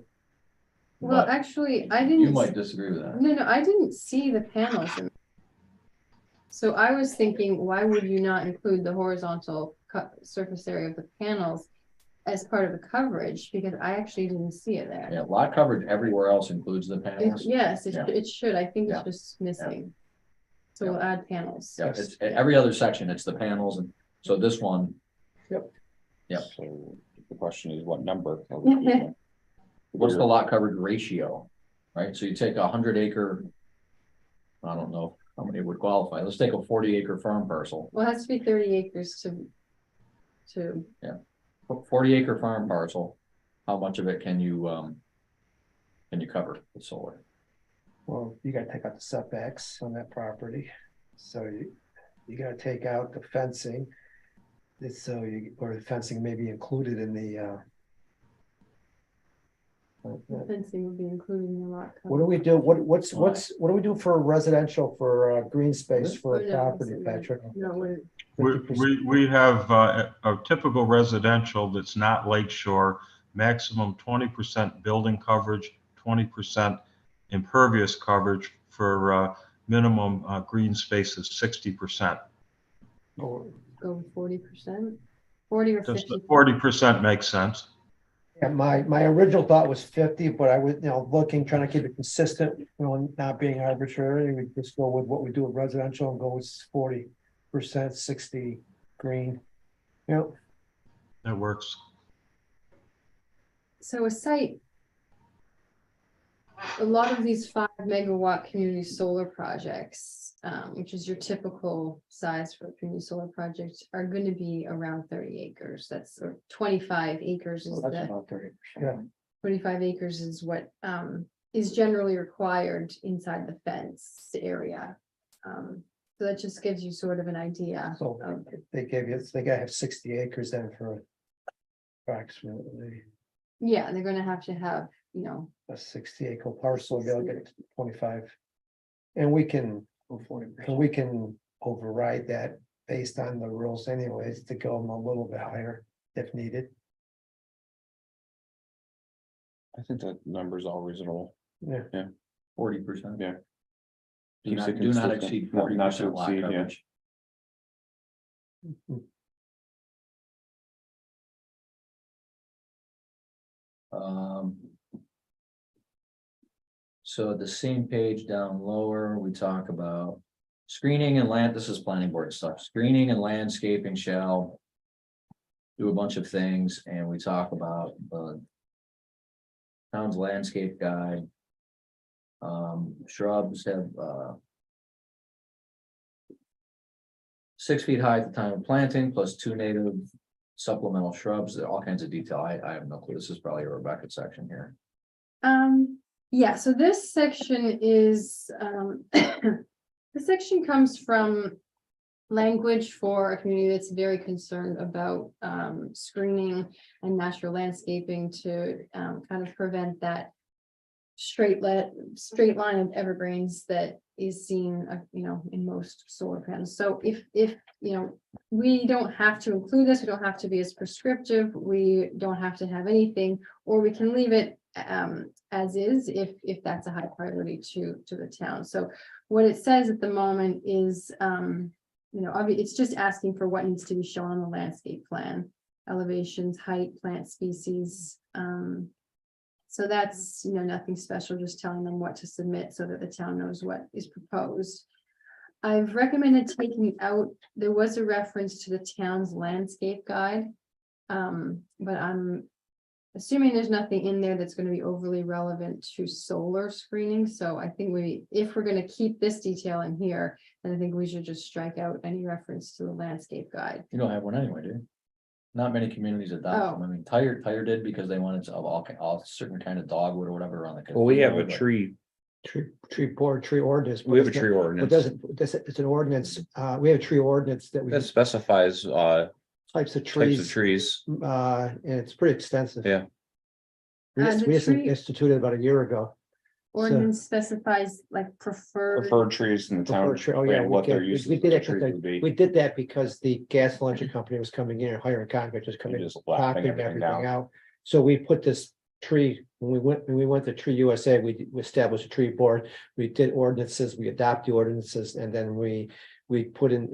Well, but actually, I You didn't. might disagree with that. No, I didn't see the panels. So I was thinking, why would you not include the horizontal surface area of the panels as part of the coverage? Because I actually didn't see it there. Yeah, lot coverage everywhere else includes the panels. Yes, Yeah. it should. I think it's Yeah. just missing. So Yeah. we'll add panels. Yeah, it's every other section, it's the panels, and so this one. Yep. So the question is what number? What's the lot coverage ratio? Right, so you take 100-acre. I don't know how many would qualify. Let's take a 40-acre farm parcel. Well, it has to be 30 acres to, 40-acre farm parcel. How much of it can you cover with solar? Well, you gotta take out the setbacks on that property, so you gotta take out the fencing. So or the fencing may be included in the. fencing would be included in the lot. What do we do, what do we do for residential, for green space for Oh, no, property, it's- Patrick? No, we're- We have a typical residential that's not lakeshore, maximum 20% building coverage, 20% impervious coverage for minimum green space of 60%. Or, Go 40%, 40 or Just 50. 40% makes sense. yeah, my original thought was 50, but I was, looking, trying to keep it consistent, not being arbitrary, we just go with what we do with residential and go with 40%, 60 green. Yep. That works. So a site, a lot of these 5 megawatt community solar projects, which is your typical size for a community solar project, are going to be around 30 acres. That's or 25 acres is That's the about 30%. Yeah. 25 acres is what is generally required inside the fence area. So that just gives you sort of an idea. So of- if they gave you, they gotta have 60 acres then for approximately Yeah, they're gonna have to have, a 60-acre parcel, you gotta get 25. And we can override that based on the rules anyways, to go them a little bit higher if needed. I think that number's all reasonable. Yeah. 40%. Yeah. Do Keeps it not consistent. exceed Not to 40% lot exceed, yeah. coverage. So the same page down lower, we talk about screening and this is planning board stuff, screening and landscaping shall do a bunch of things, and we talk about the town's landscape guide. Shrubs have 6 feet high at the time of planting, plus 2 native supplemental shrubs, all kinds of detail. I have no clue. This is probably a Rebecca section here. Yeah, so this section is, this section comes from language for a community that's very concerned about screening and natural landscaping to kind of prevent that straight line of evergreens that is seen, in most solar panels. So if we don't have to include this, we don't have to be as prescriptive, we don't have to have anything, or we can leave it as is if that's a high priority to the town. So what it says at the moment is, it's just asking for what needs to be shown on the landscape plan, elevations, height, plant species. So that's, nothing special, just telling them what to submit so that the town knows what is proposed. I've recommended taking out, there was a reference to the town's landscape guide. But I'm assuming there's nothing in there that's going to be overly relevant to solar screening. So I think if we're going to keep this detail in here, then I think we should just strike out any reference to the landscape guide. You don't have one anyway, do you? Not many communities adopt them. I mean, Tire did because they wanted to have all certain kind of dogwood or whatever around the. Well, we have a but- tree, Tree board, tree ordinance. we have a but tree It ordinance doesn't, it's an ordinance, we have a tree ordinance that we, that specifies types of types of trees, trees. and it's pretty extensive. Yeah. We The just tree- instituted about a year ago. Ordinance specifies like preferred. Preferred trees in the town. Preferred tree- oh, yeah, and what we their did- uses we of did the it 'cause trees would be. We did that because the gas launching company was coming in and hiring contractors coming in, Just laughing popping everything everything down. out. So we put this tree, when we went to Tree USA, we established a tree board. We did ordinances, we adopt the ordinances, and then we put in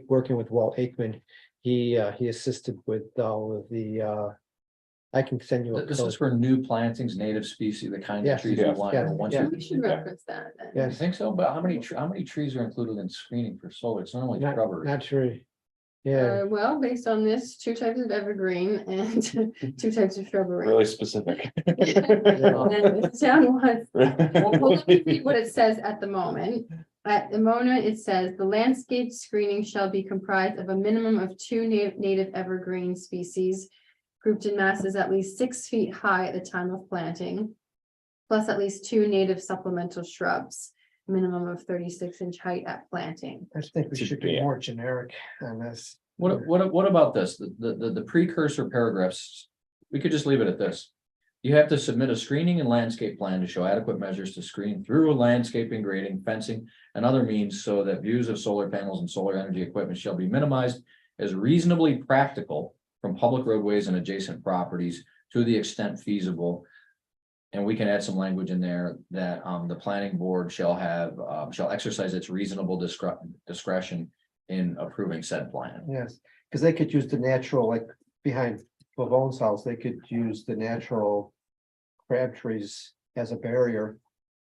working with Walt Aikman. He assisted with all of the, I can send you. This is for new plantings, native species, the kind of Yes, trees you yes, want. yes, Once yeah. you- We should reference that. then. I Yes, think so, but how many trees are included in screening for solar? It's not only shrubbery. not tree. Yeah, Well, based on this, 2 types of evergreen and 2 types of shrubbery. Really specific. And then the town wants Well, let me read what it says at the moment. At the moment, it says the landscape screening shall be comprised of a minimum of 2 native evergreen species grouped in masses at least 6 feet high at the time of planting, plus at least 2 native supplemental shrubs, minimum of 36-inch height at planting. I think we should be Yeah. more generic on this. What about this? The precursor paragraphs? We could just leave it at this. You have to submit a screening and landscape plan to show adequate measures to screen through landscaping, grading, fencing, and other means so that views of solar panels and solar energy equipment shall be minimized as reasonably practical from public roadways and adjacent properties to the extent feasible. And we can add some language in there that the planning board shall have, shall exercise its reasonable discretion in approving said plan. Yes, because they could use the natural, like behind Pavone's house, they could use the natural crab trees as a barrier.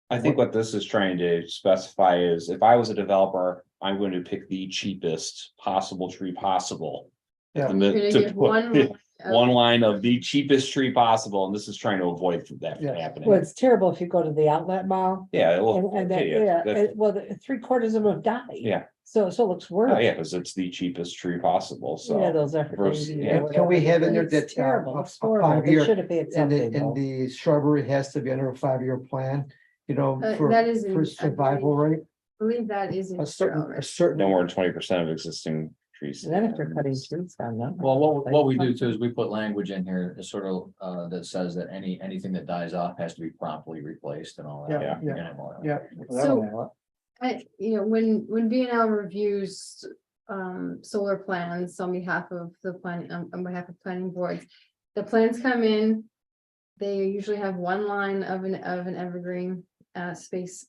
I think what this is trying to specify is if I was a developer, I'm going to pick the cheapest possible tree possible. Yeah. And You're gonna to give one put line of- one line of the cheapest tree possible, and this is trying to avoid that Yeah. Well, happening. it's terrible if you go to the outlet mall. Yeah, well, And that, okay, yeah, that- well, 3/4 of them have died. Yeah. So it looks oh, worse. yeah, because it's the cheapest tree possible, so. Yeah, those Evergreen. versus- or yeah. Can we whatever. have in there It's that, terrible, a it's horrible. They 5-year should have been And something. the, and the shrubbery has to be under a 5-year plan, you know, that is in- for I survival rate. I believe that is in. A certain, Cheryl, a right? certain. No more than 20% of existing trees. And then if they're cutting trees down, no. Well, what we do too is we put language in here is sort of that says that anything that dies off has to be promptly replaced and all that. Yeah, yeah, And all that. Yeah. So- when B and L reviews solar plans on behalf of the plan, on behalf of planning boards, the plans come in. They usually have one line of an evergreen space,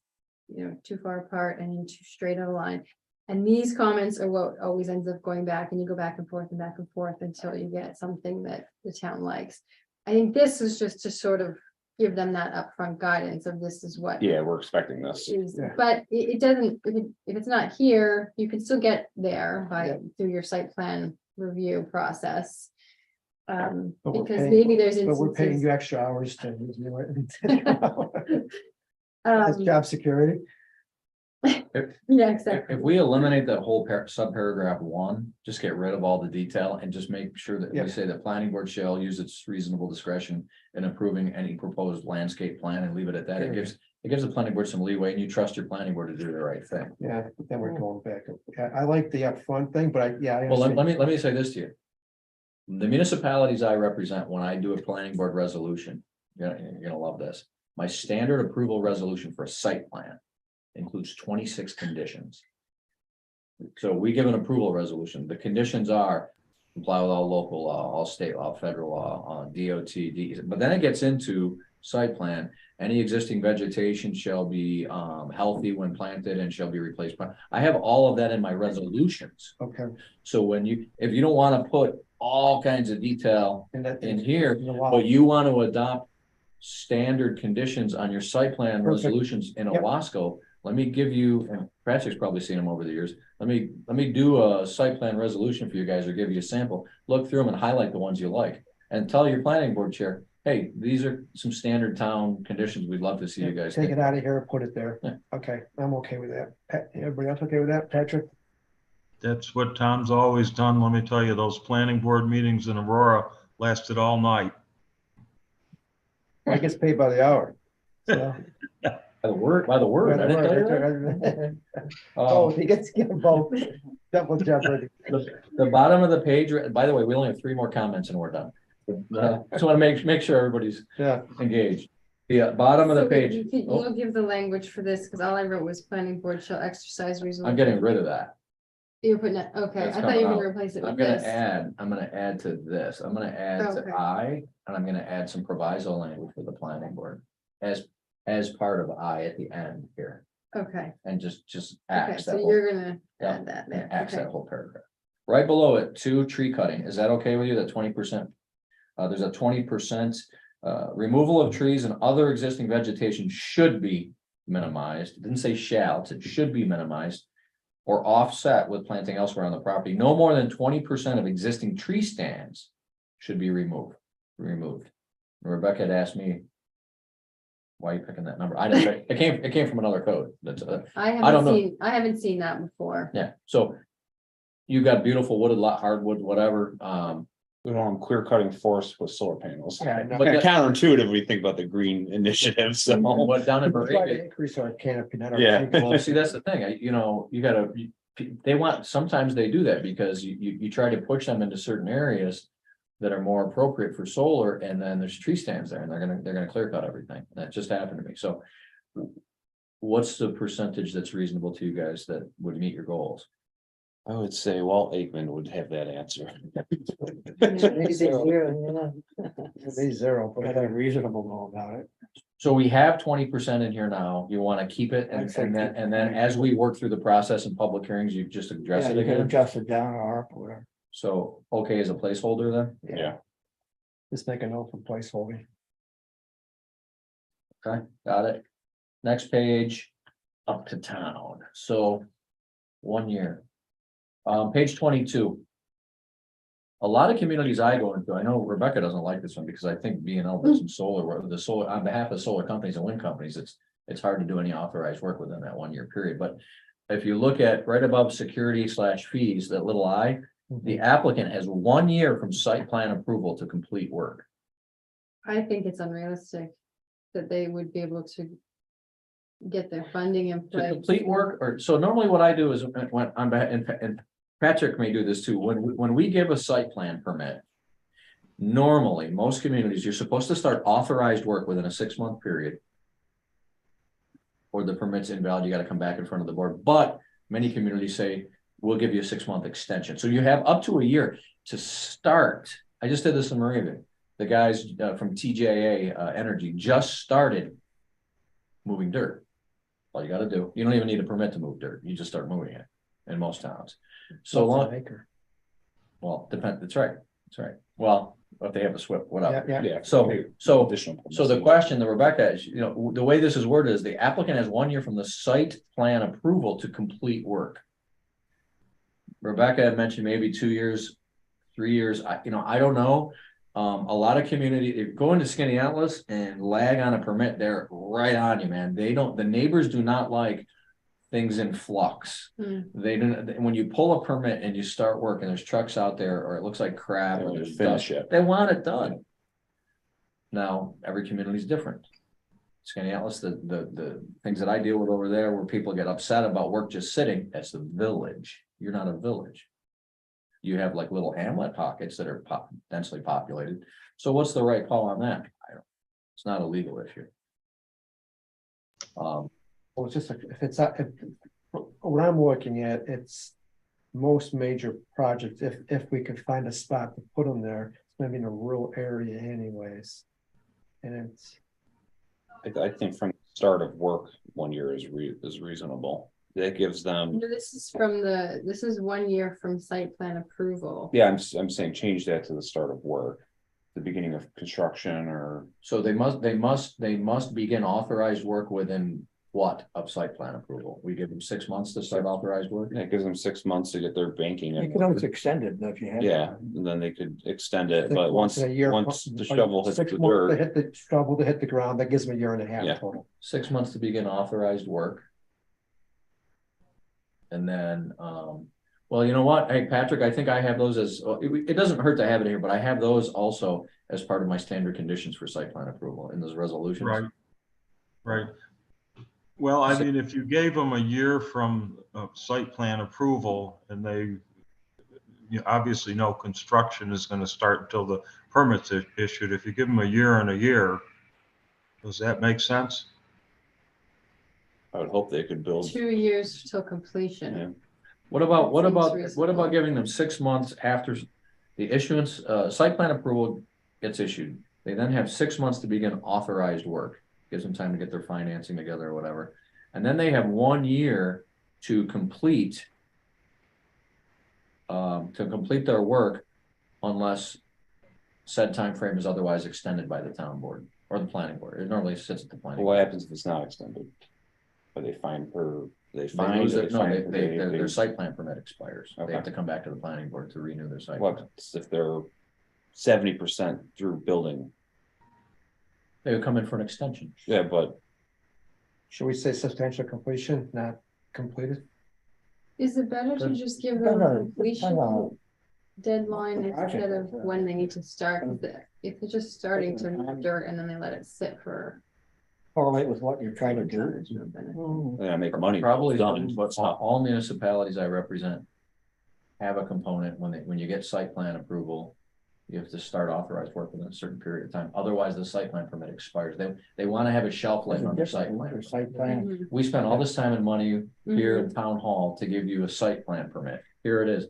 too far apart and then too straight of a line. And these comments are what always ends up going back, and you go back and forth until you get something that the town likes. I think this is just to sort of give them that upfront guidance of this is what Yeah, we're expecting this. is, Yeah. but it doesn't, if it's not here, you can still get there Yeah. through your site plan review process. But we're Because paying- maybe there's But we're paying instances. you extra hours to review it. That's Um, job security. yeah, exactly. If we eliminate that whole subparagraph 1, just get rid of all the detail and just make sure that Yeah. we say that planning board shall use its reasonable discretion in approving any proposed landscape plan and leave it at that. It gives the planning board some leeway and you trust your planning board to do the right thing. Yeah, but then we're going back. I like the upfront thing, but I Well, let understand. me say this to you. The municipalities I represent, when I do a planning board resolution, you're gonna love this. My standard approval resolution for a site plan includes 26 conditions. So we give an approval resolution. The conditions are comply with all local law, all state law, federal law, DOT, but then it gets into site plan. Any existing vegetation shall be healthy when planted and shall be replaced. But I have all of that in my resolutions. Okay. So if you don't want to put all kinds of detail And that- in here, in the law. but you want to adopt standard conditions on your site plan Perfect. resolutions in Yep. Owasco, let me give you, and Patrick's probably seen them over the years. Let me do a site plan resolution for you guys or give you a sample. Look through them and highlight the ones you like and tell your planning board chair, hey, these are some standard town conditions. We'd love to see you guys. Take think it out of here and put it there. Yeah. Okay, I'm okay with that. Everybody else okay with that? Patrick? That's what Tom's always done. Let me tell you, those planning board meetings in Aurora lasted all night. I gets paid by the hour. So. By the word. I didn't tell you that. Oh, he gets to get both. Double jeopardy. The bottom of the page, by the way, we only have 3 more comments and we're done. Just want to make sure everybody's Yeah, engaged. The bottom of the So page. You'll give the language for this, because all I wrote was planning board shall exercise reasonable. I'm getting rid of that. You're putting it, okay, That's I thought you were coming gonna replace it I'm with gonna this. add to this. I'm gonna add Okay. to I, and I'm gonna add some proviso language for the planning board. As part of I at the end here, Okay, and just okay, axe so that whole, you're gonna Yeah, add that there, axe okay. that whole paragraph. Right below it, 2, tree cutting. Is that okay with you? That 20%? There's a 20%, removal of trees and other existing vegetation should be minimized. It didn't say shall, it said should be minimized. Or offset with planting elsewhere on the property. No more than 20% of existing tree stands should be removed. Rebecca had asked me, why are you picking that number? I didn't, it came from another code. That's I don't know. I haven't seen that before. yeah, so. You got beautiful wooded lot, hardwood, whatever, We want clear cutting forest with solar panels. Yeah, I know. But Kind of that- counterintuitive when we think about the green initiative, so. what down in we're trying to Baraga. increase our canopy, not our. Yeah. Well, see, that's the thing, you gotta, sometimes they do that because you try to push them into certain areas. That are more appropriate for solar, and then there's tree stands there, and they're gonna clear cut everything, that just happened to me, so. What's the percentage that's reasonable to you guys that would meet your goals? I would say Walt Aikman would have that answer. Maybe zero, you know. Maybe 0, but I'm reasonable about it. So we have 20% in here now. You want to keep it and then as we work through the process in public hearings, you just address Yeah, it you can again. adjust it down or up or whatever. So, okay, as a placeholder then? Yeah. Just make a note for placeholder. Okay, got it. Next page, up to town, so 1 year. Page 22. A lot of communities I go into, I know Rebecca doesn't like this one because I think B&L does some solar work, the solar, on behalf of solar companies and wind companies, it's hard to do any authorized work within that 1 year period, but. If you look at right above security/fees, that little I, the applicant has 1 year from site plan approval to complete work. I think it's unrealistic that they would be able to get their funding in To place. complete work, or, so normally what I do is when I'm, and Patrick may do this too, when we give a site plan permit. Normally, most communities, you're supposed to start authorized work within a 6-month period. Or the permit's invalid, you gotta come back in front of the board, but many communities say, we'll give you a 6-month extension, so you have up to a year to start. I just did this in Moravian, the guys from TJA Energy just started. Moving dirt, all you gotta do, you don't even need a permit to move dirt, you just start moving it in most towns. So long, well, that's right, well, if they have a SWIP, whatever. Yeah. So Additional. So the question that Rebecca is, the way this is worded is the applicant has 1 year from the site plan approval to complete work. Rebecca had mentioned maybe 2 years, 3 years, I don't know. A lot of community, if you go into Skinny Atlas and lag on a permit, they're right on you, man. The neighbors do not like things in flux. They don't, when you pull a permit and you start working, there's trucks out there, or it looks like crap, or there's Finish dust. it. They want it done. Now, every community is different. Skinny Atlas, the things that I deal with over there where people get upset about work just sitting, that's the village. You're not a village. You have like little hamlet pockets that are densely populated. So what's the right call on that? It's not a legal issue. Well, it's just, if it's, what I'm looking at, it's most major projects, if we could find a spot to put them there, it's maybe in a rural area anyways. And it's, I think from the start of work, 1 year is reasonable. That gives them, No, this is 1 year from site plan approval. yeah, I'm saying change that to the start of work. The beginning of construction or, So they must begin authorized work within what of site plan approval? We give them 6 months to start authorized work? it gives them 6 months to get their banking. You And can always extend it if you have. yeah, and then they could extend it, 6 but months once, in a year, once the shovel hits 6 the months to dirt. hit the shovel to hit the ground, that gives them a year and a half Yeah. total. 6 months to begin authorized work. And then, well, you know what? Hey, Patrick, I think I have those as, it doesn't hurt to have it here, but I have those also as part of my standard conditions for site plan approval in those resolutions. Right. Well, I mean, if you gave them a year from site plan approval and they, obviously no construction is going to start until the permits are issued. If you give them a year and a year, does that make sense? I would hope they could build. 2 years till completion. Yeah. What about reasonable. giving them 6 months after the issuance, site plan approval gets issued? They then have 6 months to begin authorized work. Gives them time to get their financing together or whatever. And then they have 1 year to complete their work unless said time frame is otherwise extended by the town board or the planning board. It normally sits at the planning. What board. happens if it's not extended? But they find her, they They find. lose her, it. No, find her, their site plan permit expires. They Okay. have to come back to the planning board to renew their site. plan. What if they're 70% through building? They would come in for an extension. Yeah, but Should we say substantial completion, not completed? Is it better to just give them a completion deadline instead of when they need to start? 'Cause if they're just starting to move dirt and then they let it sit for. Correlate with what you're trying to do. there's no benefit. they're gonna make money. Probably, done. but all municipalities I represent have a component when you get site plan approval, you have to start authorized work within a certain period of time. Otherwise, the site plan permit expires. They want to have a shelf life on their site plan. Site plan. Mhm. We spent all this time and money here Mhm. in town hall to give you a site plan permit. Here it is.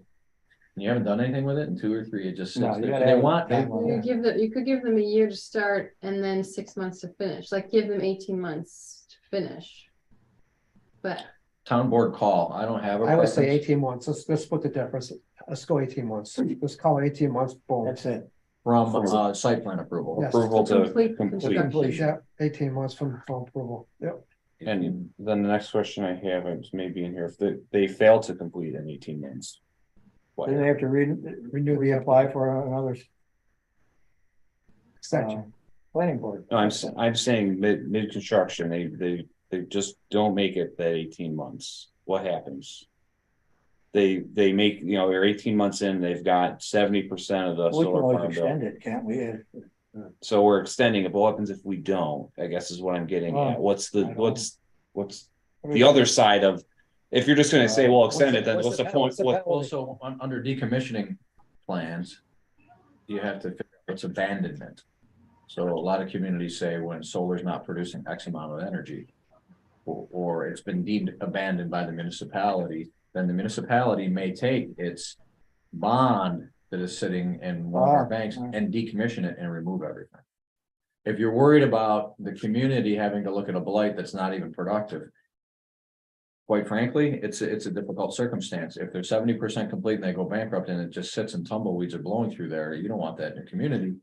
You haven't done anything with it in 2 or 3, it just No, sits you there. gotta They have want, they, time on that. You could give them a year to start and then 6 months to finish, like give them 18 months to finish. But town board call, I don't have a I would say preference. 18 months. Let's split the difference. Let's go 18 months. Let's call it 18 months. Boom. That's it. From, site plan approval. Yes. Approval to complete complete. construction. Yeah, 18 months from approval. Yep. And then the next question I have is maybe in here, if they fail to complete in 18 months. What? Then they have to reapply for another Extension. planning board. No, I'm saying mid construction, they just don't make it that 18 months. What happens? They make, they're 18 months in, they've got 70% of the We can solar always farm extend built. it, can't we? So we're extending it, but what happens if we don't, I guess is what I'm getting at. What's I don't what's the other side of, if you're just gonna say, well, extend it, then what's the point? What, Also, under decommissioning plans, you have to figure out what's abandonment. So a lot of communities say when solar's not producing X amount of energy, or it's been deemed abandoned by the municipality, then the municipality may take its bond that is sitting in one of our banks and decommission it and remove everything. If you're worried about the community having to look at a blight that's not even productive, quite frankly, it's a difficult circumstance. If they're 70% complete and they go bankrupt and it just sits and tumbleweeds are blowing through there, you don't want that in your community.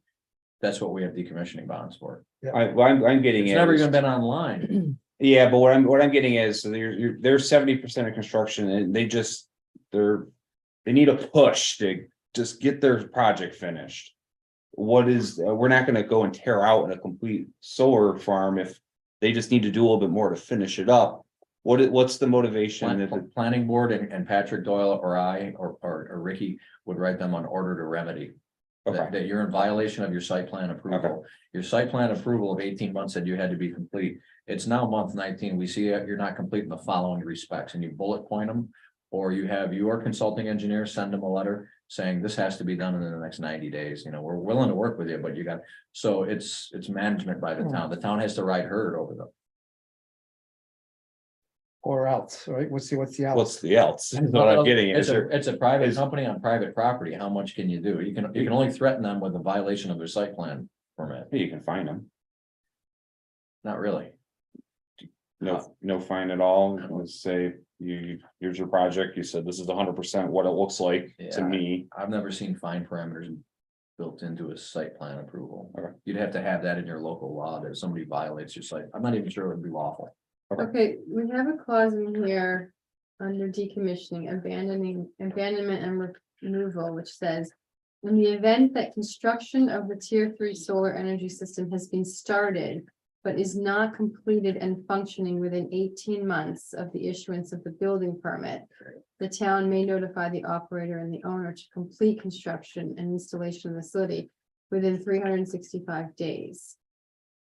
That's what we have decommissioning bonds for. I'm getting It's at never is- even been online. Yeah, but what I'm getting at is, so they're 70% of construction and they need a push to just get their project finished. We're not gonna go and tear out a complete solar farm if they just need to do a little bit more to finish it up. What's the motivation that the Planning board and Patrick Doyle or I or Ricky would write them an order to remedy. Okay. That you're in violation of your site plan approval. Your site plan approval of 18 months said you had to be complete. It's now month 19. We see you're not complete in the following respects, and you bullet point them. Or you have your consulting engineer send them a letter saying this has to be done in the next 90 days. We're willing to work with you, but so it's management by the town. The town has to ride herd over them. Or else, right? What's the else? what's the else? Is what I'm getting at. It's a private is- company on private property. How much can you do? You can only threaten them with a violation of their site plan permit. You can find them. Not really. No fine at all. Let's say here's your project. You said this is 100% what it looks like to Yeah. me. I've never seen fine parameters built into a site plan approval. Okay. You'd have to have that in your local law that if somebody violates your site. I'm not even sure it would be lawful. Okay, we have a clause in here under decommissioning, abandonment and removal, which says. In the event that construction of the tier 3 solar energy system has been started. But is not completed and functioning within 18 months of the issuance of the building permit. The town may notify the operator and the owner to complete construction and installation of the facility within 365 days.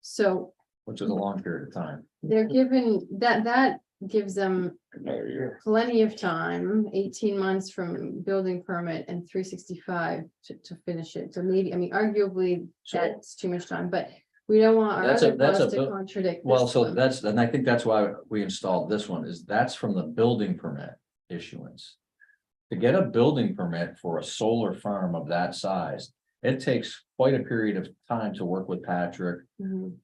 So Which is a long period of time. they're given, that gives them Another year. plenty of time, 18 months from building permit and 365 to finish it. So maybe, arguably, So- that's too much time, but we don't want our That's a- other that's clause a to bu- contradict. Well, this so one. and I think that's why we installed this one, is that's from the building permit issuance. To get a building permit for a solar farm of that size, it takes quite a period of time to work with Patrick Mhm.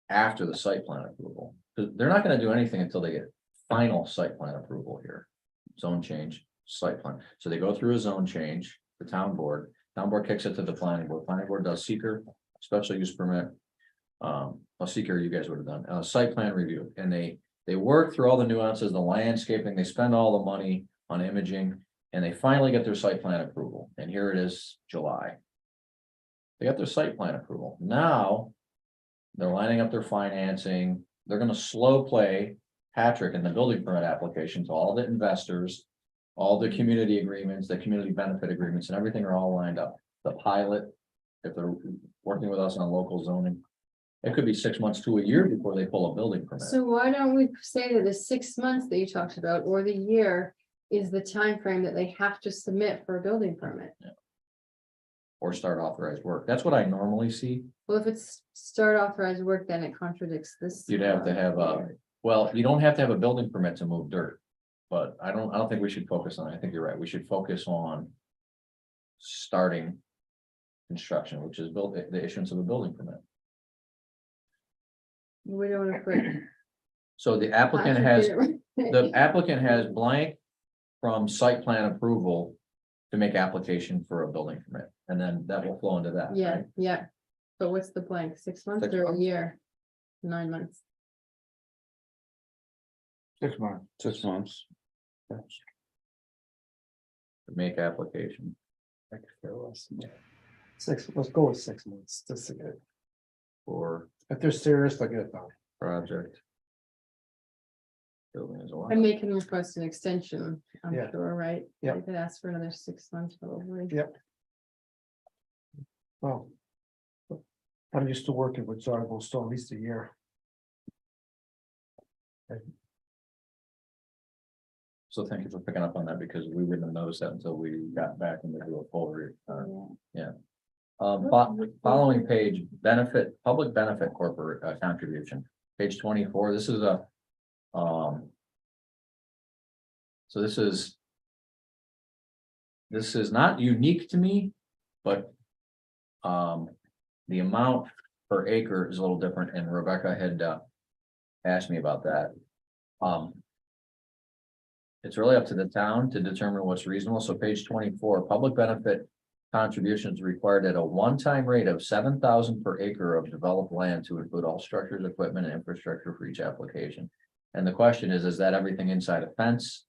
after the site plan approval. They're not gonna do anything until they get final site plan approval here. Zone change, site plan. So they go through a zone change, the town board kicks it to the planning board does seeker, special use permit. Seeker, you guys would have done, site plan review, and they work through all the nuances, the landscaping, they spend all the money on imaging. And they finally get their site plan approval, and here it is, July. They got their site plan approval. Now. They're lining up their financing. They're gonna slow play Patrick in the building permit application to all the investors. All the community agreements, the community benefit agreements, and everything are all lined up. The pilot, if they're working with us on local zoning. It could be 6 months to a year before they pull a building permit. So why don't we say that the 6 months that you talked about, or the year, is the time frame that they have to submit for a building permit? Or start authorized work. That's what I normally see. Well, if it's start authorized work, then it contradicts this. You'd have to have well, you don't have to have a building permit to move dirt. But I don't think we should focus on it. I think you're right. We should focus on starting construction, which is the issuance of a building permit. We don't want to put. So the applicant has, the applicant has blank from site plan approval to make application for a building permit, and then that will flow into that. Yeah, right? yeah. But what's the blank? 6 months 6 or a months. year? 9 months. 6 months. 6 months. To make application. Let's go with 6 months, just to get it. For If they're serious, they'll get it done. project. Building is allowed. And they can request an extension, I'm Yeah. sure, right? Yeah. They could ask for another 6 months probably. Yep. Well. I'm used to working with Zargo, so at least a year. So thank you for picking up on that, because we wouldn't have noticed that until we got back and we do a full read. Yeah. Following page, public benefit corporate contribution, page 24, this is a, so this is not unique to me, but, the amount per acre is a little different, and Rebecca had, asked me about that. It's really up to the town to determine what's reasonable, so page 24, public benefit contributions required at a one-time rate of 7,000 per acre of developed land to include all structures, equipment, and infrastructure for each application. And the question is that everything inside a fence?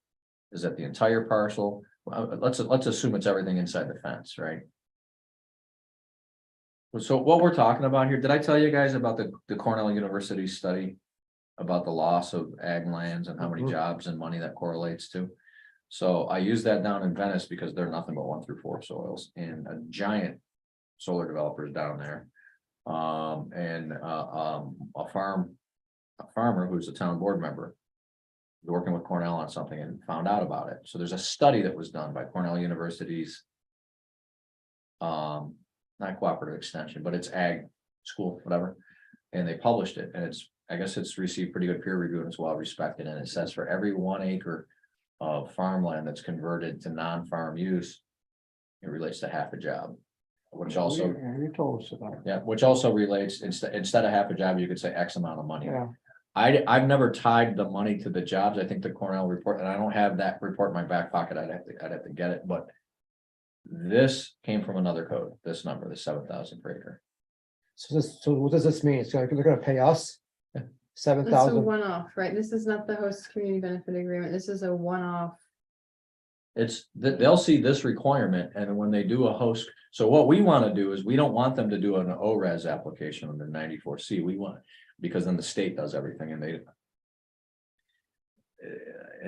Is that the entire parcel? Let's assume it's everything inside the fence, right? So what we're talking about here, did I tell you guys about the Cornell University study about the loss of ag lands and how many Mhm. jobs and money that correlates to? So I use that down in Venice because they're nothing but 1 through 4 soils, and a giant solar developers down there. And a farmer who's a town board member working with Cornell on something and found out about it. So there's a study that was done by Cornell University's not cooperative extension, but it's ag school, whatever. And they published it, and I guess it's received pretty good peer review and it's well respected. And it says for every 1 acre of farmland that's converted to non-farm use, it relates to half a job. Which also, Yeah, you told us about it. yeah, which also relates, instead of half a job, you could say X amount of money. Yeah, I've never tied the money to the jobs. I think the Cornell report, and I don't have that report in my back pocket. I'd have to get it, but this came from another code, this number, the 7,000 per acre. So what does this mean? So they're gonna pay us? Yeah. It's a 7,000? one-off, right? This is not the host community benefit agreement. This is a one-off. They'll see this requirement, and when they do a host, so what we want to do is, we don't want them to do an ORES application under 94C. We want, because then the state does everything, and it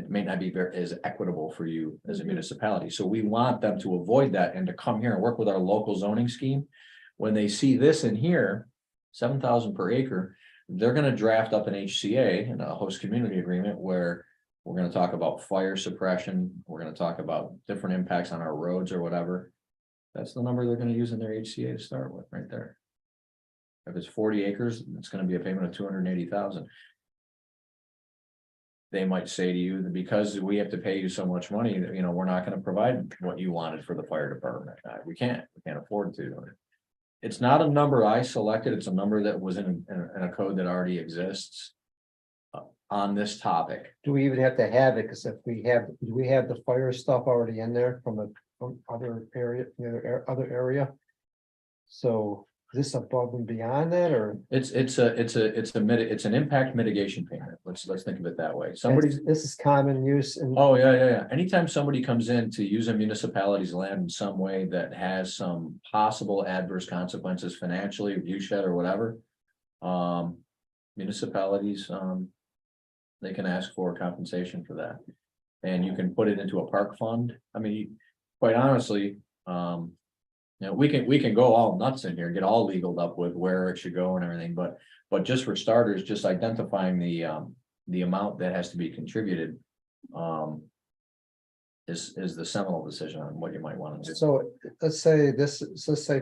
may not be as equitable for you as a Mhm. municipality. So we want them to avoid that and to come here and work with our local zoning scheme. When they see this in here, 7,000 per acre, they're gonna draft up an HCA and a host community agreement where we're gonna talk about fire suppression, we're gonna talk about different impacts on our roads or whatever. That's the number they're gonna use in their HCA to start with, right there. If it's 40 acres, it's gonna be a payment of 280,000. They might say to you that because we have to pay you so much money, that, we're not gonna provide what you wanted for the fire department. We can't afford to. It's not a number I selected, it's a number that was in a code that already exists. On this topic. Do we even have to have it? Because if we have, do we have the fire stuff already in there from other area, other area? So is this above and beyond that, or? It's an impact mitigation payment. Let's think of it that way. This is common use and. Oh, yeah. Anytime somebody comes in to use a municipality's land in some way that has some possible adverse consequences financially, viewshed or whatever. Municipalities, they can ask for compensation for that. And you can put it into a park fund. I mean, quite honestly, we can go all nuts in here, get all legaled up with where it should go and everything, but just for starters, just identifying the amount that has to be contributed. Is the seminal decision on what you might want to do. So let's say,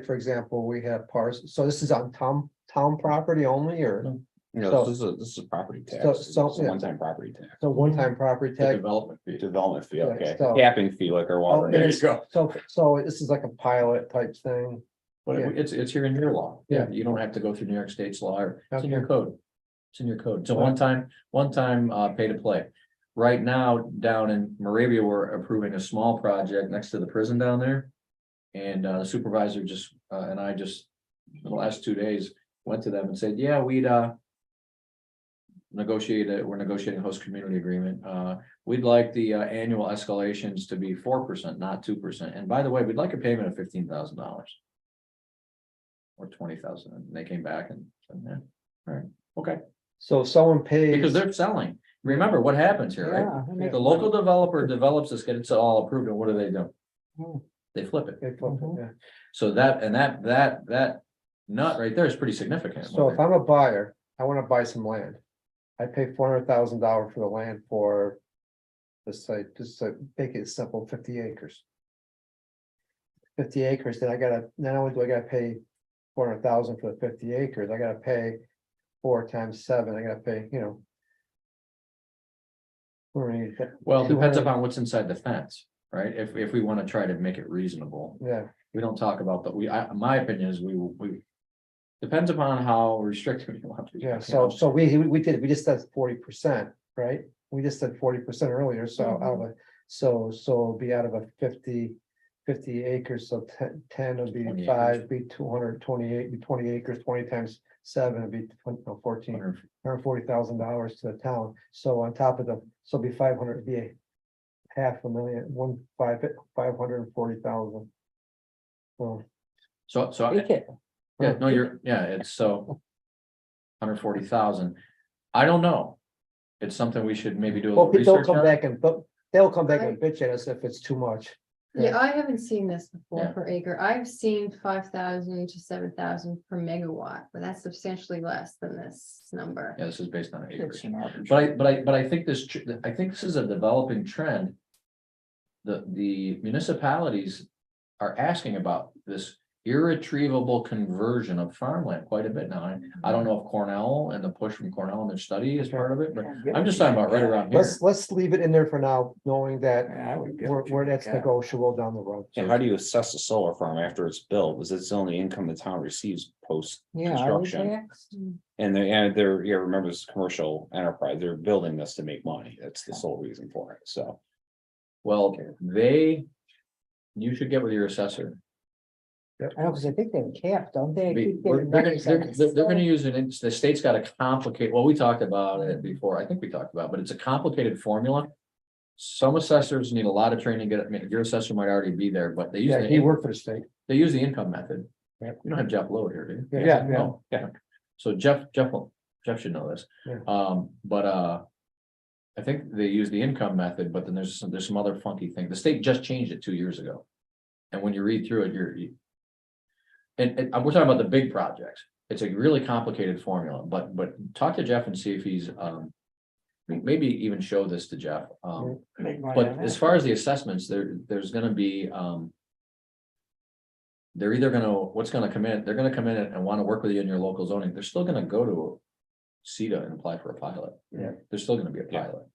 for example, we have parcels, so this is on town property only, or? You know, this is property tax. It's a yeah. one-time property tax. So one-time property The tax. development fee. Development fee, Yeah, okay, so- capping fee like our water. Oh, There you it's- go. So this is like a pilot type thing. But Yeah. it's here in your law. Yeah. You don't have to go through New York State's law, or it's in your Okay. code. It's in your code. It's a Right. one time pay to play. Right now, down in Moravia, we're approving a small project next to the prison down there. And the supervisor just, and I just, in the last 2 days, went to them and said, yeah, we're negotiating a host community agreement. We'd like the annual escalations to be 4%, not 2%. And by the way, we'd like a payment of $15,000. Or 20,000, and they came back and said, yeah, all right, okay, So if someone pays. because they're selling. Remember what happens here, right? Yeah. that makes The local developer develops this, gets it all approved, and what do? Hmm. They flip it. They flip it, Mhm. yeah. So that nut right there is pretty significant. So if I'm a buyer, I wanna buy some land. I pay $400,000 for the land for. Let's say, just to make it simple, 50 acres. 50 acres, then not only do I gotta pay 400,000 for the 50 acres, I gotta pay 4 times 7, I gotta pay, you know. Well, it depends 200. upon what's inside the fence, right? If we want to try to make it reasonable, Yeah, we don't talk about my opinion is we. Depends upon how restrictive you want to. be, yeah, you so, know? we just said 40%, right? We just said 40% earlier, so out of a, so it'll be out of a 50 acres, so 10 would be 20 5, be 228, be 20 acres, 20 times 7 would be 14, $140,000 to the town. So on top of so it'd be 500, it'd be $540,000. So, So, Take it. yeah, no, it's so. 140,000. I don't know. It's something we should maybe do a well, little they'll research come on. back and, they'll come back and bitch at us if it's too much. Yeah, I haven't seen this before Yeah. per acre. I've seen 5,000 to 7,000 per megawatt, but that's substantially less than this number. Yeah, this is based on acreage. It's an arbitrary. But I think I think this is a developing trend. The municipalities are asking about this irretrievable conversion of farmland quite a bit now. I don't know if Cornell and the push from Cornell and their study is part of it, but I'm just talking about right around here. Let's leave it in there for now, knowing that Yeah, I would give it to where you. that's Yeah. negotiable down the road. And how do you assess a solar farm after it's built? Is it's the only income the town receives post Yeah, are they construction? taxed? And they're, remember this commercial enterprise, they're building this to make money. That's the sole reason for it, so. Well, you should get with your assessor. I know, because I think they're capped, don't they? I keep They're getting gonna, letters on this. use it, the state's got a complicated, well, we talked about it before, I think we talked about, but it's a complicated formula. Some assessors need a lot of training to get it, I mean, your assessor might already be there, but they use Yeah, he the, worked for the state. they use the income method. Yeah. You don't have Jeff Load here, do you? Yeah, No. So Jeff should know this. Yeah. I think they use the income method, but then there's some other funky thing. The state just changed it 2 years ago. And when you read through it, and we're talking about the big projects. It's a really complicated formula, but talk to Jeff and see if he's, maybe even show this to Jeff. Make money But on as that. far as the assessments, there's gonna be, they're either gonna come in, they're gonna come in and wanna work with you in your local zoning. They're still gonna go to CETA and apply for a pilot. Yeah. There's still gonna be a Yeah. pilot.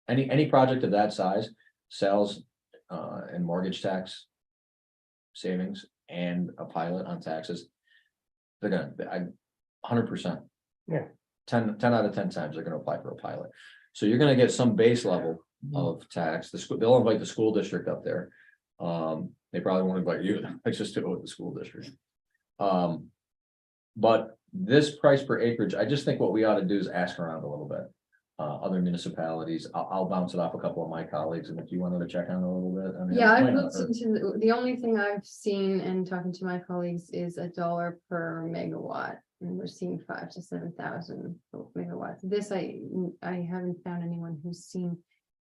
Any project of that size, sales, and mortgage tax savings and a pilot on taxes, they're gonna, 100%. Yeah. 10 out of 10 times they're gonna apply for a pilot. So you're gonna get some base level of tax. They'll invite the school district up there. They probably won't invite you, let's just do it with the school district. But this price per acreage, I just think what we ought to do is ask around a little bit. Other municipalities, I'll bounce it off a couple of my colleagues, and if you wanted to check on it a little bit. I mean, Yeah, it I've might not looked hurt. into, the only thing I've seen and talking to my colleagues is $1 per megawatt. And we're seeing 5,000 to 7,000 megawatts. This, I haven't found anyone who's seen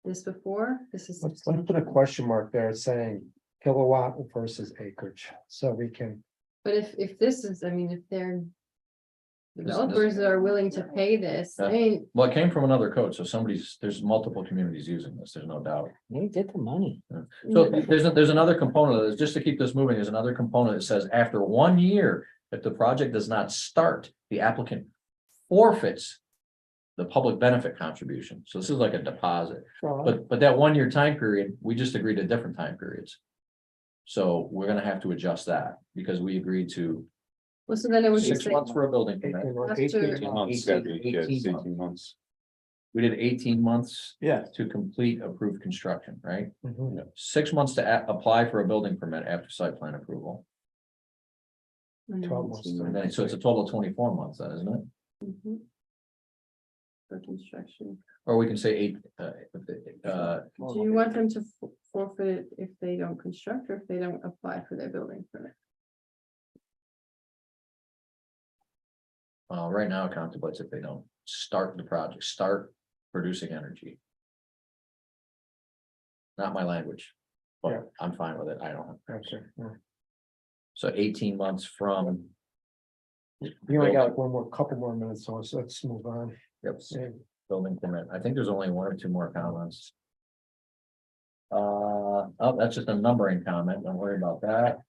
this before. This is. Let's put a substantial. question mark there saying kilowatt versus acreage, so we can. But if this is, I mean, if they're This- developers that are willing to pay this, I Yeah. mean, Well, it came from another code, so there's multiple communities using this, there's no doubt. They get the money. So there's another component of this, just to keep this moving, there's another component that says after 1 year, if the project does not start, the applicant forfeits the public benefit contribution. So this is like a deposit. So, But that 1 year time period, we just agreed to different time periods. So we're gonna have to adjust that because we agreed to Well, so then it would be 6 months for a building permit. After- 18 months, gotta be, yeah, 18 18 months. We did 18 months Yeah. to complete approved construction, right? Mhm. 6 months to apply for a building permit after site plan approval. 12 months. And then, so it's a total of 24 months then, isn't it? Mhm. For construction. Or we can say 8, Do you want them to forfeit it if they don't construct or if they don't apply for their building permit? right now it contemplates if they don't start the project, start producing energy. Not my language, Yeah. but I'm fine with it. I don't. Okay, yeah. So 18 months from, You only got one more, couple more minutes, so let's move on. yep, Yeah. building permit. I think there's only 1 or 2 more comments. Oh, that's just a numbering comment. Don't worry about that.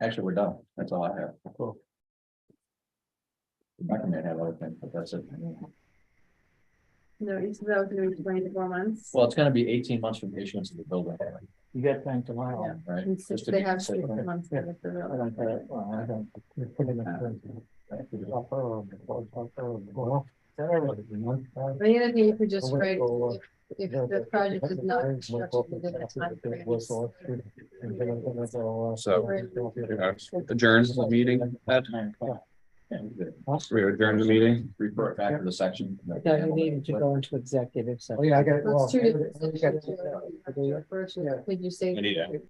Actually, we're done. That's all I have. Cool. I can have other things, but that's it. No, you said that was gonna be 24 months. Well, it's gonna be 18 months from the issuance of the building, you get time tomorrow. Yeah. right? And Just since to they be have 6 consistent. months. Yeah. to get the I building. don't, well, I don't. You're putting it in. Well, The other thing you could just write, if the project is not constructed within the time frame. So adjourns the meeting, Ed? We adjourn the meeting. Refer it back to the section. I thought you needed to go into executive Oh, session. yeah, I got it. Well, it's two different Well, sections. First, could you say? I need it.